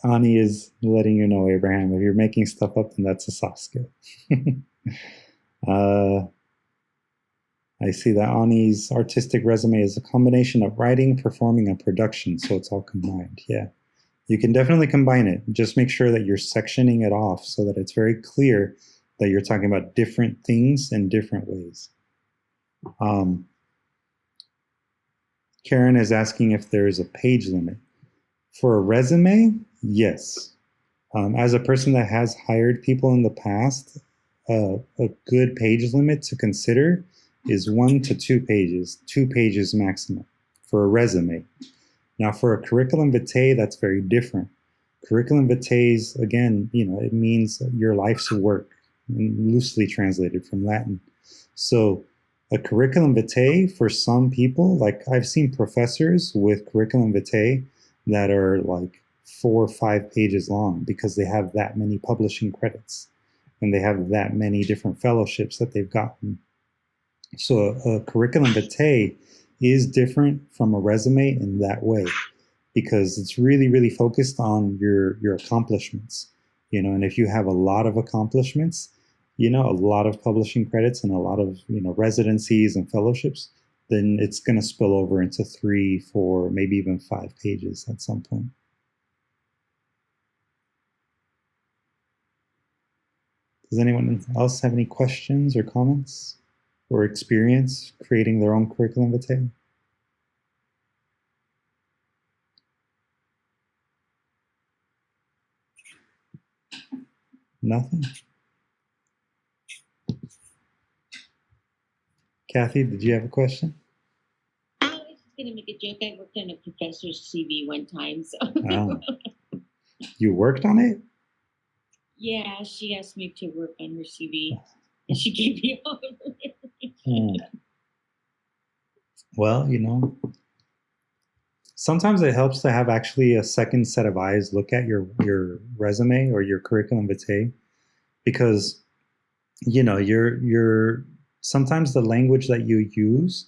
Ani is letting you know, Abraham, if you're making stuff up, then that's a soft skill. I see that Ani's artistic resume is a combination of writing, performing, and production, so it's all combined. Yeah, you can definitely combine it. Just make sure that you're sectioning it off so that it's very clear that you're talking about different things in different ways. Karen is asking if there is a page limit. For a resume, yes. As a person that has hired people in the past, a good page limit to consider is 1 to 2 pages, 2 pages maximum for a resume. Now, for a curriculum vitae, that's very different. Curriculum vitae, again, it means your life's work, loosely translated from Latin. So a curriculum vitae, for some people, like I've seen professors with curriculum vitae that are like 4 or 5 pages long because they have that many publishing credits and they have that many different fellowships that they've gotten. So a curriculum vitae is different from a resume in that way because it's really, really focused on your accomplishments, and if you have a lot of accomplishments, a lot of publishing credits and a lot of, residencies and fellowships, then it's going to spill over into 3, 4, maybe even 5 pages at some point. Does anyone else have any questions or comments or experience creating their own curriculum vitae? Nothing? Kathy, did you have a question? I was just going to make a joke. I worked on a professor's CV one time. So. Oh. You worked on it? Yeah, she asked me to work on her CV, and she gave me all of her information. Well, sometimes it helps to have actually a second set of eyes look at your resume or your curriculum vitae, because you're sometimes the language that you use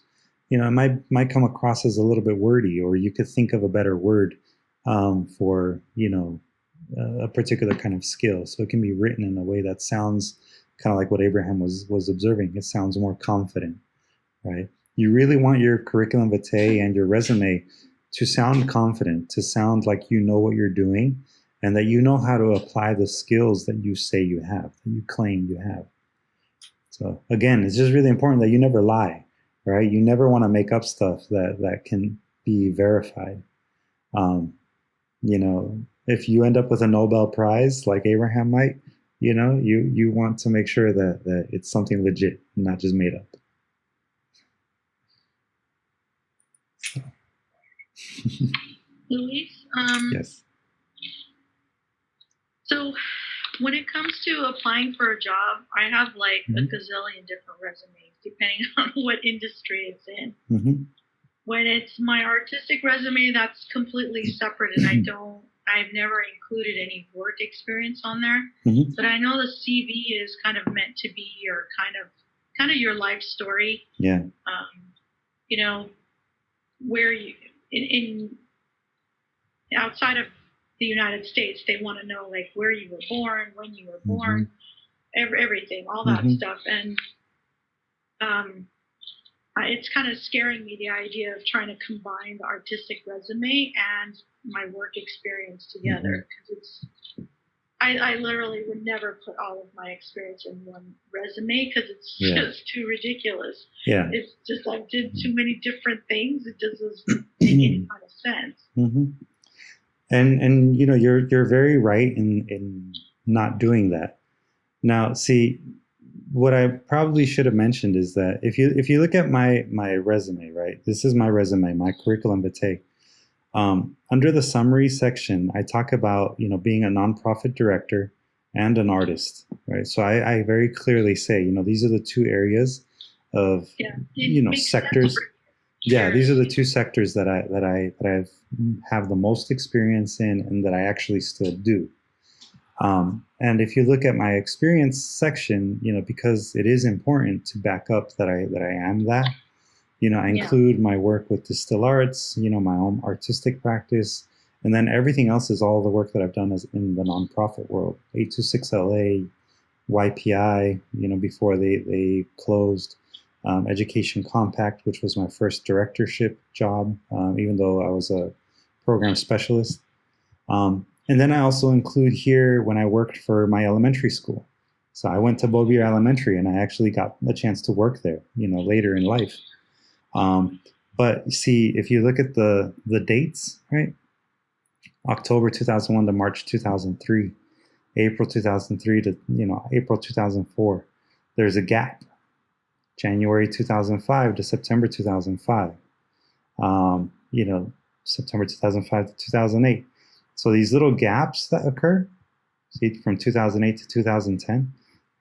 it might come across as a little bit wordy, or you could think of a better word for, a particular kind of skill. So it can be written in a way that sounds kind of like what Abraham was observing. It sounds more confident, right? You really want your curriculum vitae and your resume to sound confident, to sound like you know what you're doing, and that you know how to apply the skills that you say you have, that you claim you have. So again, it's just really important that you never lie, right? You never want to make up stuff that can be verified. If you end up with a Nobel Prize like Abraham might, you want to make sure that it's something legit, not just made up. Luis, Yes. So when it comes to applying for a job, I have like a Mhm. gazillion different resumes depending on what industry it's in. Mm-hmm. When it's my artistic resume, that's completely separate, and I've never included any work experience on there. Mhm. But I know the CV is kind of meant to be your kind of your life story. Yeah. Where you in outside of the United States, they want to know like where you were born, when you were born, everything, all that stuff, and it's kind of scaring me, the idea of trying to combine the artistic resume and my work experience together, because I literally would never put all of my experience in one resume because it's just too ridiculous. Yeah. It's just I did too many different things. It just doesn't make any kind of sense. Mm-hmm. And you're very right in not doing that. Now, see, what I probably should have mentioned is that if you look at my resume, right? This is my resume, my curriculum vitae. Under the summary section, I talk about being a nonprofit director and an artist, right? So I very clearly say these are the two areas of sectors. Yeah, these are the two sectors that I have the most experience in, and that I actually still do. And if you look at my experience section, because it is important to back up that I am that. I include my work with DSTL Arts, my own artistic practice, and then everything else is all the work that I've done in the nonprofit world. 826LA, YPI, before they closed, Education Compact, which was my first directorship job, even though I was a program specialist. And then I also include here when I worked for my elementary school. So I went to Bovier Elementary, and I actually got a chance to work there, later in life. But see, if you look at the dates, right? October 2001 to March 2003, April 2003 to April 2004. There's a gap. January 2005 to September 2005. September 2005 to 2008. So these little gaps that occur, see, from 2008 to 2010,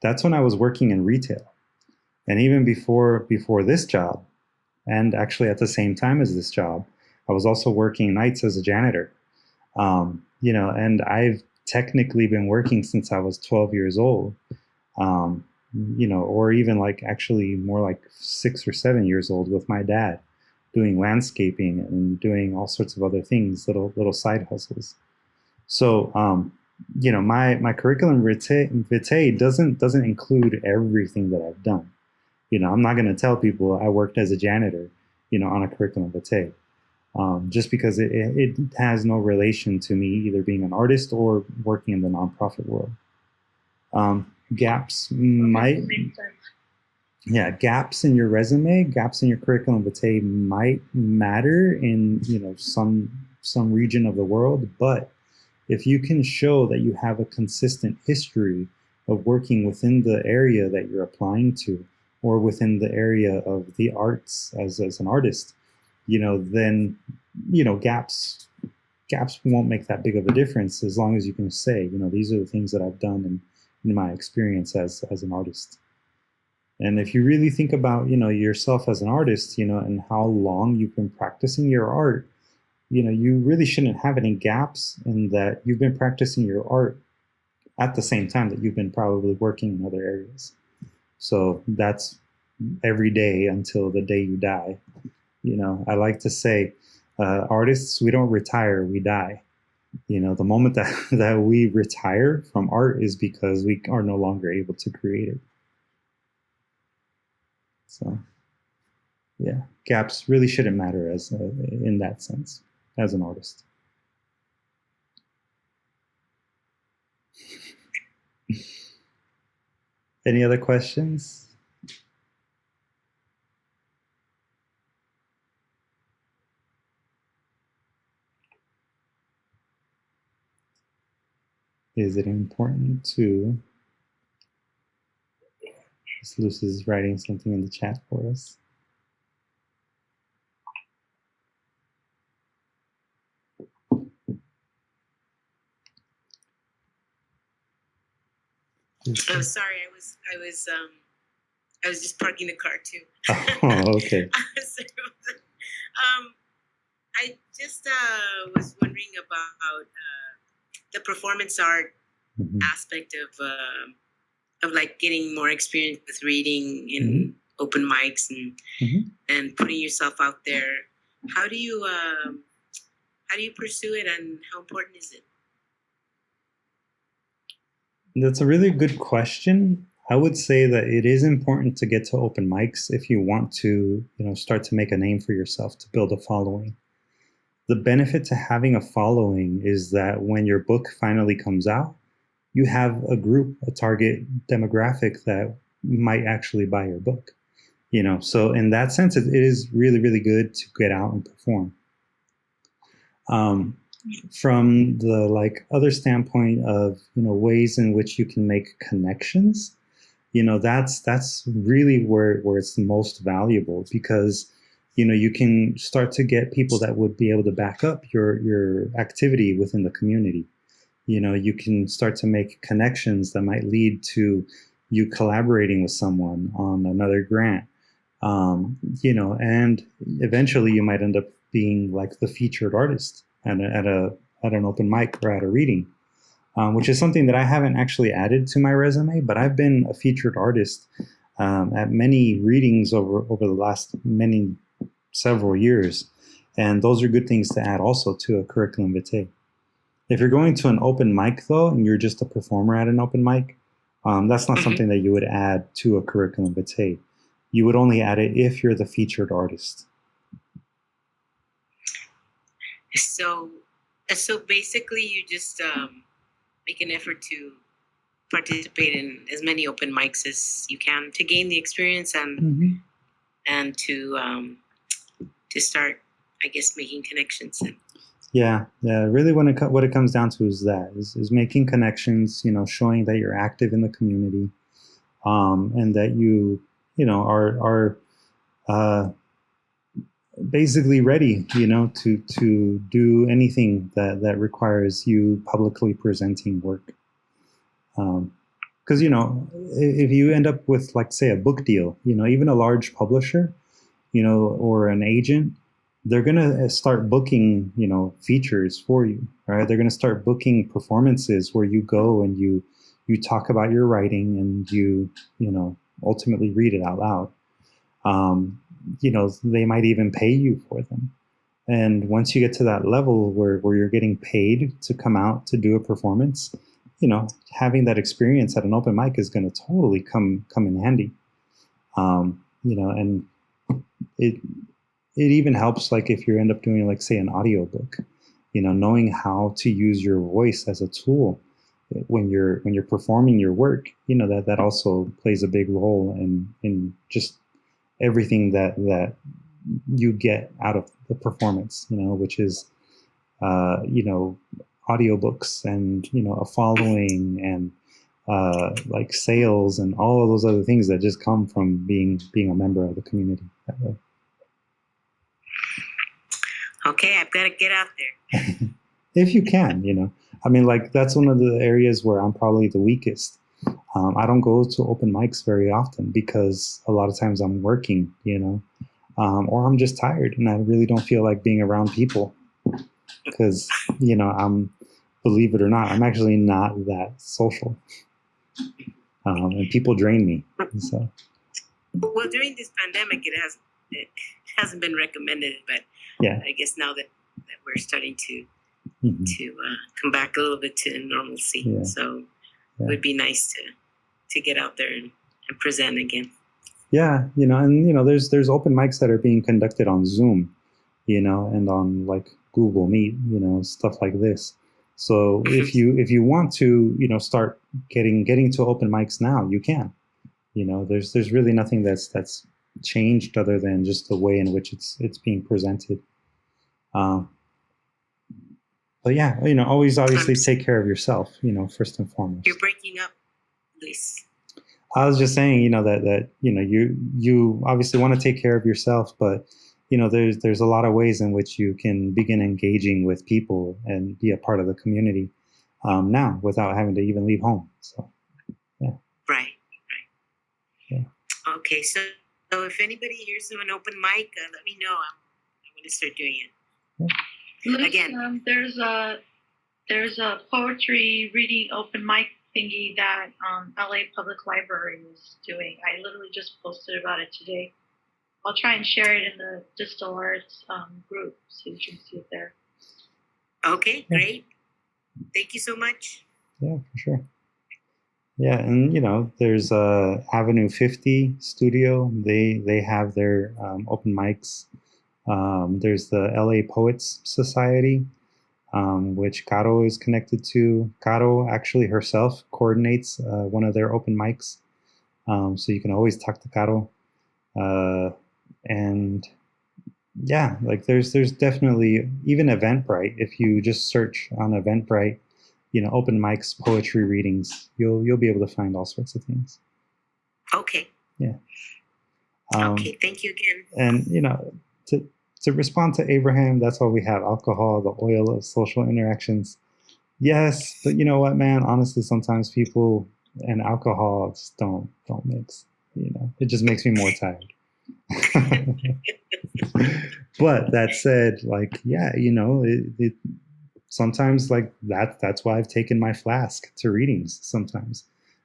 that's when I was working in retail. And even before this job, and actually at the same time as this job, I was also working nights as a janitor. And I've technically been working since I was 12 years old, or even like actually more like 6 or 7 years old with my dad, doing landscaping and doing all sorts of other things, little side hustles. So, my curriculum vitae doesn't include everything that I've done. I'm not going to tell people I worked as a janitor, on a curriculum vitae, just because it has no relation to me either being an artist or working in the nonprofit world. Gaps might, gaps in your resume, gaps in your curriculum vitae might matter in some region of the world, but if you can show that you have a consistent history of working within the area that you're applying to, or within the area of the arts as an artist, then gaps won't make that big of a difference, as long as you can say, these are the things that I've done in my experience as an artist. And if you really think about, yourself as an artist, and how long you've been practicing your art, you really shouldn't have any gaps in that you've been practicing your art at the same time that you've been probably working in other areas. So that's every day until the day you die. I like to say, artists, we don't retire, we die. The moment that we retire from art is because we are no longer able to create it. So, yeah, gaps really shouldn't matter in that sense as an artist. Any other questions? Is it important to... Luz is writing something in the chat for us. Oh, sorry, I was just parking the car too. Oh, okay. So, I just was wondering about the performance art aspect of like getting more experience with reading in open mics and putting yourself out there. How do you pursue it, and how important is it? That's a really good question. I would say that it is important to get to open mics if you want to, start to make a name for yourself, to build a following. The benefit to having a following is that when your book finally comes out, you have a group, a target demographic that might actually buy your book. So in that sense, it is really, really good to get out and perform. From the other standpoint of ways in which you can make connections, that's really where it's the most valuable, because you can start to get people that would be able to back up your activity within the community. You can start to make connections that might lead to you collaborating with someone on another grant, and eventually you might end up being like the featured artist at an open mic or at a reading, which is something that I haven't actually added to my resume, but I've been a featured artist at many readings over the last several years, and those are good things to add also to a curriculum vitae. If you're going to an open mic though, and you're just a performer at an open mic, that's not something that you would add to a curriculum vitae. You would only add it if you're the featured artist. So basically, you just make an effort to participate in as many open mics as you can to gain the experience and to start, I guess, making connections. Yeah. Really, what it comes down to is making connections. Showing that you're active in the community, and that you are basically ready, to do anything that requires you publicly presenting work. Because if you end up with, say, a book deal, even a large publisher, or an agent, they're gonna start booking, features for you, right? They're gonna start booking performances where you go and you talk about your writing and you ultimately read it out loud. They might even pay you for them. And once you get to that level where you're getting paid to come out to do a performance, having that experience at an open mic is going to totally come in handy. And it even helps, if you end up doing, say, an audiobook, knowing how to use your voice as a tool when you're performing your work, that also plays a big role in just everything that you get out of the performance, which is, audiobooks and, a following and, sales and all of those other things that just come from being a member of the community that way. Okay, I've got to get out there. If you can, that's one of the areas where I'm probably the weakest. I don't go to open mics very often because a lot of times I'm working, or I'm just tired and I really don't feel like being around people because, believe it or not, I'm actually not that social. And people drain me. So. Well, during this pandemic, it has it hasn't been recommended, but Yeah. I guess now that we're starting to Mhm. come back a little bit to normalcy, Yeah. so Yeah. it would be nice to get out there and present again. Yeah, and there's open mics that are being conducted on Zoom, and on like Google Meet, stuff like this. So if you want to, start getting to open mics now, you can. There's really nothing that's changed other than just the way in which it's being presented. But yeah, always obviously take care of yourself, first and foremost. You're breaking up, Luis. I was just saying, that you obviously want to take care of yourself, but there's a lot of ways in which you can begin engaging with people and be a part of the community now without having to even leave home. So, yeah. Right. Yeah. Okay, so if anybody hears of an open mic, let me know. I want to start doing it. Yeah. Luis, Again. There's a poetry reading open mic thingy that LA Public Library is doing. I literally just posted about it today. I'll try and share it in the DSTL Arts group so you can see it there. Okay, great. Thank you so much. Yeah, for sure. Yeah, and there's Avenue 50 Studio. They have their open mics. There's the LA Poets Society, which Caro is connected to. Caro actually herself coordinates one of their open mics, so you can always talk to Caro. And yeah, like there's definitely even Eventbrite. If you just search on Eventbrite, open mics, poetry readings, you'll be able to find all sorts of things. Okay. Yeah. Okay. Thank you again. And to respond to Abraham, that's why we have alcohol, the oil of social interactions. Yes, but you know what, man? Honestly, sometimes people and alcohol just don't mix. It just makes me more tired. But that said, like, yeah, it sometimes like that's why I've taken my flask to readings sometimes,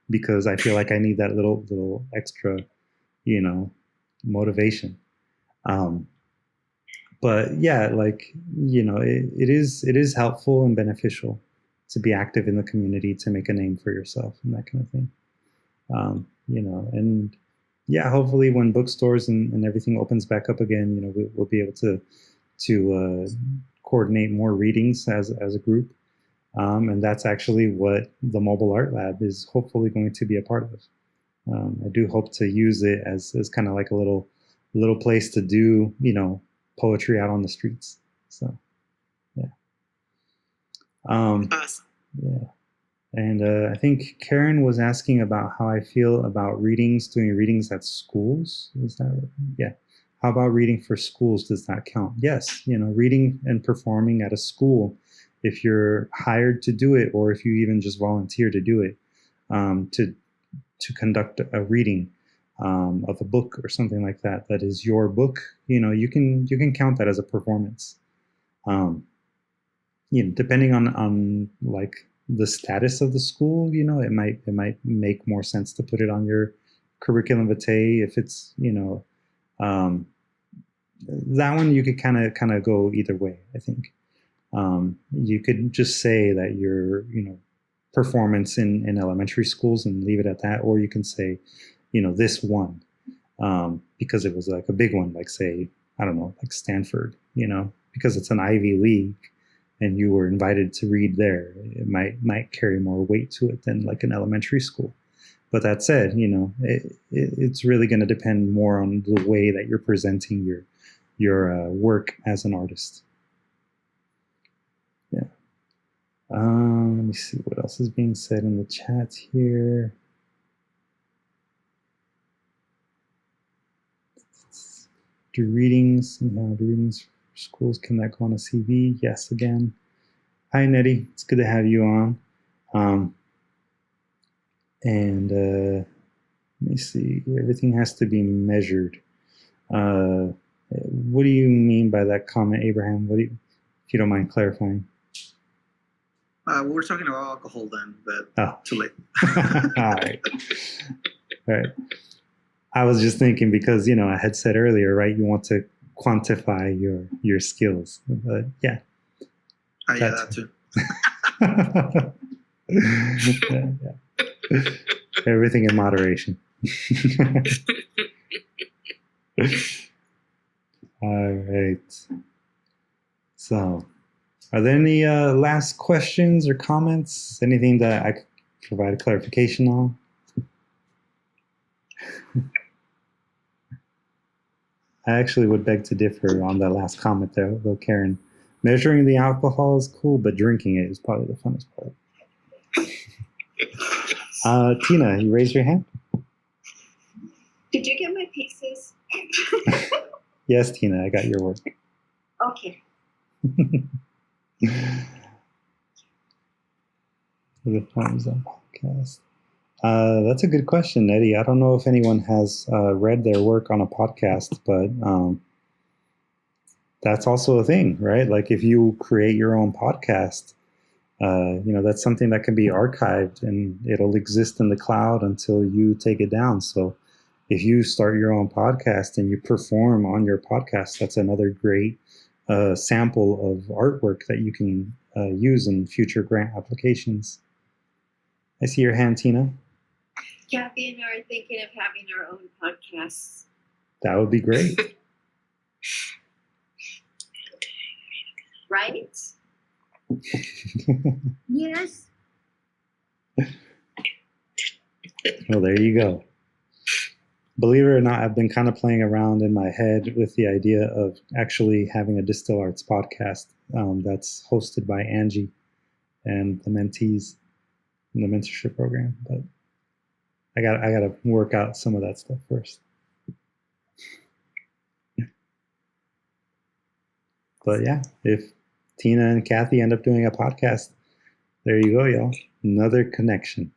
because I feel like I need that little extra, motivation. But yeah, like, it is helpful and beneficial to be active in the community, to make a name for yourself and that kind of thing. And yeah, hopefully when bookstores and everything opens back up again, we'll be able to coordinate more readings as a group. And that's actually what the Mobile Art Lab is hopefully going to be a part of. I do hope to use it as kind of like a little place to do, poetry out on the streets. So, yeah. Awesome. Yeah. And I think Karen was asking about how I feel about doing readings at schools. Is that right? Yeah. How about reading for schools? Does that count? Yes. Reading and performing at a school, if you're hired to do it, or if you even just volunteer to do it, to conduct a reading of a book or something like that is your book, you can count that as a performance. Depending on like the status of the school, it might make more sense to put it on your curriculum vitae. If it's that one, you could kind of go either way. I think you could just say that your performance in elementary schools and leave it at that, or you can say this one because it was like a big one, like say, I don't know, like Stanford, because it's an Ivy League and you were invited to read there, it might carry more weight to it than like an elementary school. But that said, it's really going to depend more on the way that you're presenting your work as an artist. Yeah. Let me see what else is being said in the chat here. Do readings for schools, can that go on a CV? Yes, again. Hi, Nettie. It's good to have you on. And let me see. Everything has to be measured. What do you mean by that comment, Abraham? If you don't mind clarifying? We were talking about alcohol then, but too late. All right. I was just thinking because I had said earlier, right? You want to quantify your skills, but yeah. Yeah, that too. Yeah. Everything in moderation. All right. So, are there any last questions or comments? Anything that I could provide a clarification on? I actually would beg to differ on that last comment there, though, Karen. Measuring the alcohol is cool, but drinking it is probably the funnest part. Tina, you raised your hand? Did you get my pieces? Yes, Tina, I got your work. Okay. The Thumbs Up podcast. That's a good question, Eddie. I don't know if anyone has read their work on a podcast, but that's also a thing, right? Like if you create your own podcast, that's something that can be archived and it'll exist in the cloud until you take it down. So if you start your own podcast and you perform on your podcast, that's another great sample of artwork that you can use in future grant applications. I see your hand, Tina. Kathy and I are thinking of having our own podcasts. That would be great. Right? Yes. Well, there you go. Believe it or not, I've been kind of playing around in my head with the idea of actually having a DSTL Arts podcast that's hosted by Angie and the mentees in the mentorship program. But I got to work out some of that stuff first. But yeah, if Tina and Kathy end up doing a podcast, there you go, y'all. Another connection.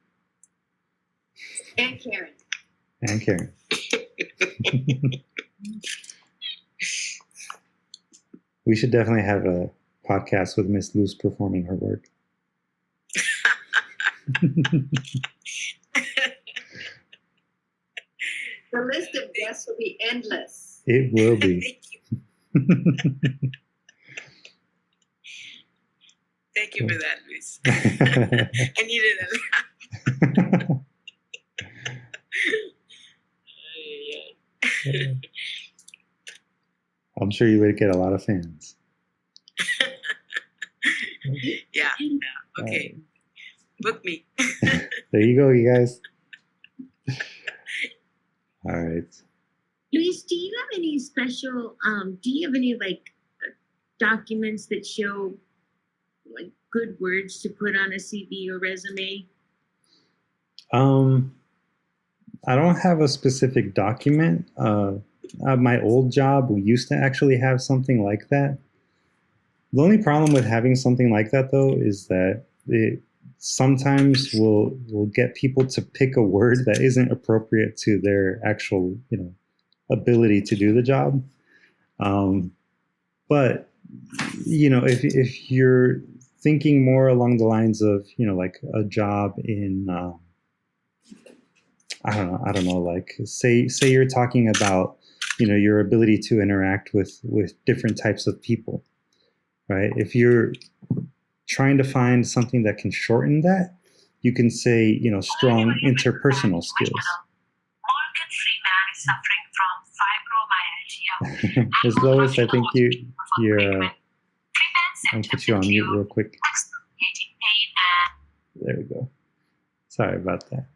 And Karen. And Karen. We should definitely have a podcast with Miss Luz performing her work. The list of guests will be endless. It will be. Thank you. Thank you for that, Luis. I needed a laugh. I'm sure you would get a lot of fans. Yeah. Okay. Book me. There you go, you guys. All right. Luis, do you have any special, do you have any documents that show good words to put on a CV or resume? I don't have a specific document. At my old job, we used to actually have something like that. The only problem with having something like that, though, is that it sometimes will get people to pick a word that isn't appropriate to their actual, ability to do the job. But if you're thinking more along the lines of, like a job in, I don't know, like say you're talking about, your ability to interact with different types of people, right? If you're trying to find something that can shorten that, you can say, strong interpersonal skills. Morgan Freeman is suffering from fibromyalgia. As Lois, I think you're I'll put you on mute real quick. There we go. Sorry about that.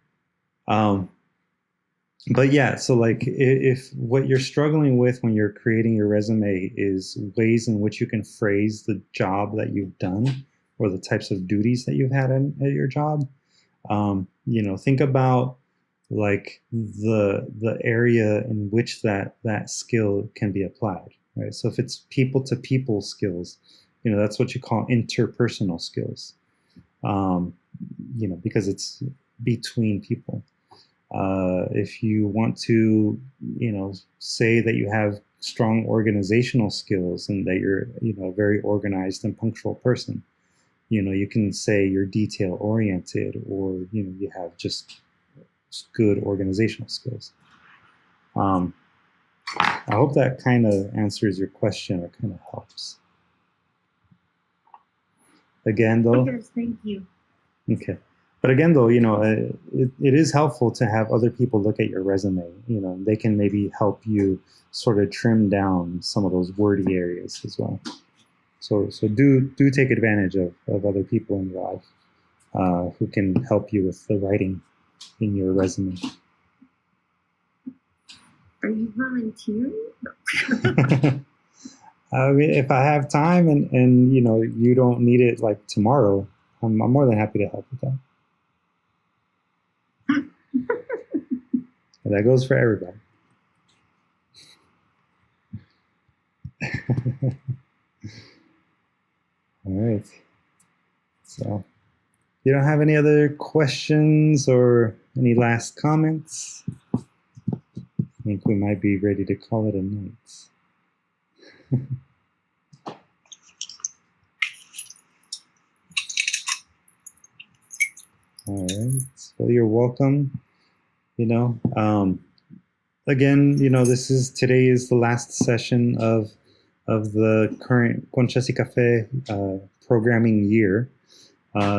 But yeah, so like if what you're struggling with when you're creating your resume is ways in which you can phrase the job that you've done or the types of duties that you've had at your job, think about like the area in which that skill can be applied, right? So if it's people to people skills, that's what you call interpersonal skills, because it's between people. If you want to, say that you have strong organizational skills and that you're, a very organized and punctual person, you can say you're detail oriented or, you have just good organizational skills. I hope that kind of answers your question or kind of helps. Again, though. Yes, thank you. Okay. But again, though, it is helpful to have other people look at your resume. They can maybe help you sort of trim down some of those wordy areas as well. So do take advantage of other people in your life who can help you with the writing in your resume. Are you volunteering? I mean, if I have time and you don't need it like tomorrow, I'm more than happy to help with that. And that goes for everybody. All right. So, you don't have any other questions or any last comments? I think we might be ready to call it a night. All right. Well, you're welcome. Again, today is the last session of the current Conchas y Café programming year.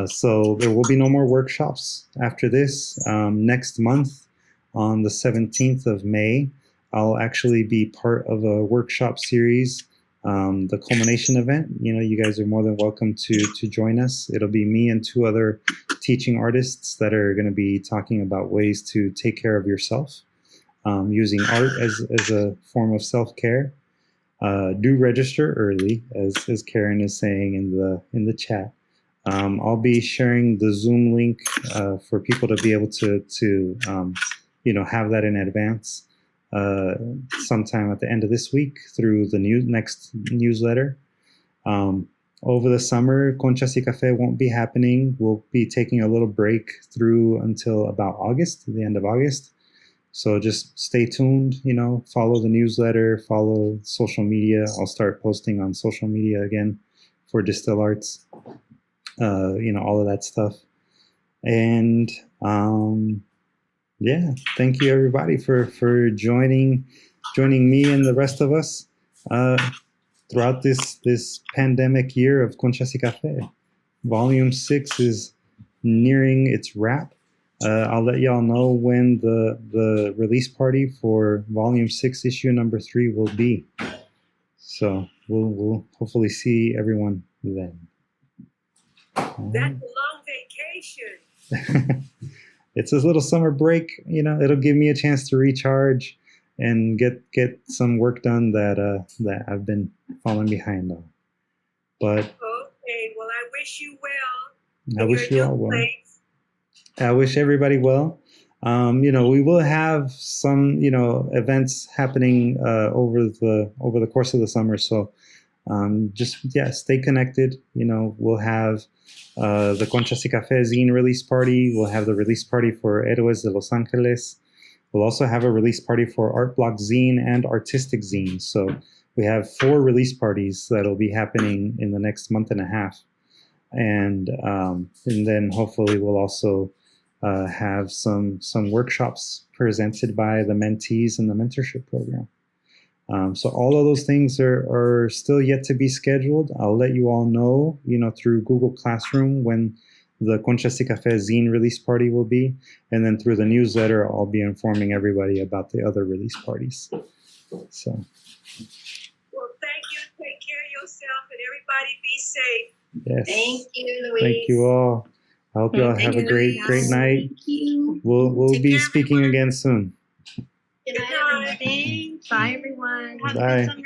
So there will be no more workshops after this. Next month, on the 17th of May, I'll actually be part of a workshop series, the culmination event. You guys are more than welcome to join us. It'll be me and 2 other teaching artists that are going to be talking about ways to take care of yourself, using art as a form of self-care. Do register early, as Karen is saying in the chat. I'll be sharing the Zoom link for people to be able to have that in advance sometime at the end of this week through the next newsletter. Over the summer, Conchas y Café won't be happening. We'll be taking a little break through until about August, the end of August. So just stay tuned, follow the newsletter, follow social media. I'll start posting on social media again for DSTL Arts, all of that stuff. And thank you everybody for joining me and the rest of us throughout this pandemic year of Conchas y Café. Volume 6 is nearing its wrap. I'll let y'all know when the release party for Volume 6, Issue number 3 will be. So we'll hopefully see everyone then. That's a long vacation. It's a little summer break. It'll give me a chance to recharge and get some work done that I've been falling behind on. But okay, well, I wish you well. I wish you all well. I wish everybody well. We will have some, events happening over the course of the summer. So stay connected. We'll have the Conchas y Café zine release party. We'll have the release party for Héroes de Los Angeles. We'll also have a release party for Art Block Zine and Artistic Zine. So we have 4 release parties that'll be happening in the next month and a half. And then hopefully we'll also have some workshops presented by the mentees in the mentorship program. So all of those things are still yet to be scheduled. I'll let you all know, through Google Classroom when the Conchas y Café zine release party will be. And then through the newsletter, I'll be informing everybody about the other release parties. So. Well, thank you. Take care of yourself and everybody be safe. Yes. Thank you, Luis. Thank you all. I hope you all have a great night. Thank you. We'll be speaking again soon. Good night, everyone. Thanks. Bye, everyone. Have a Bye. good summer.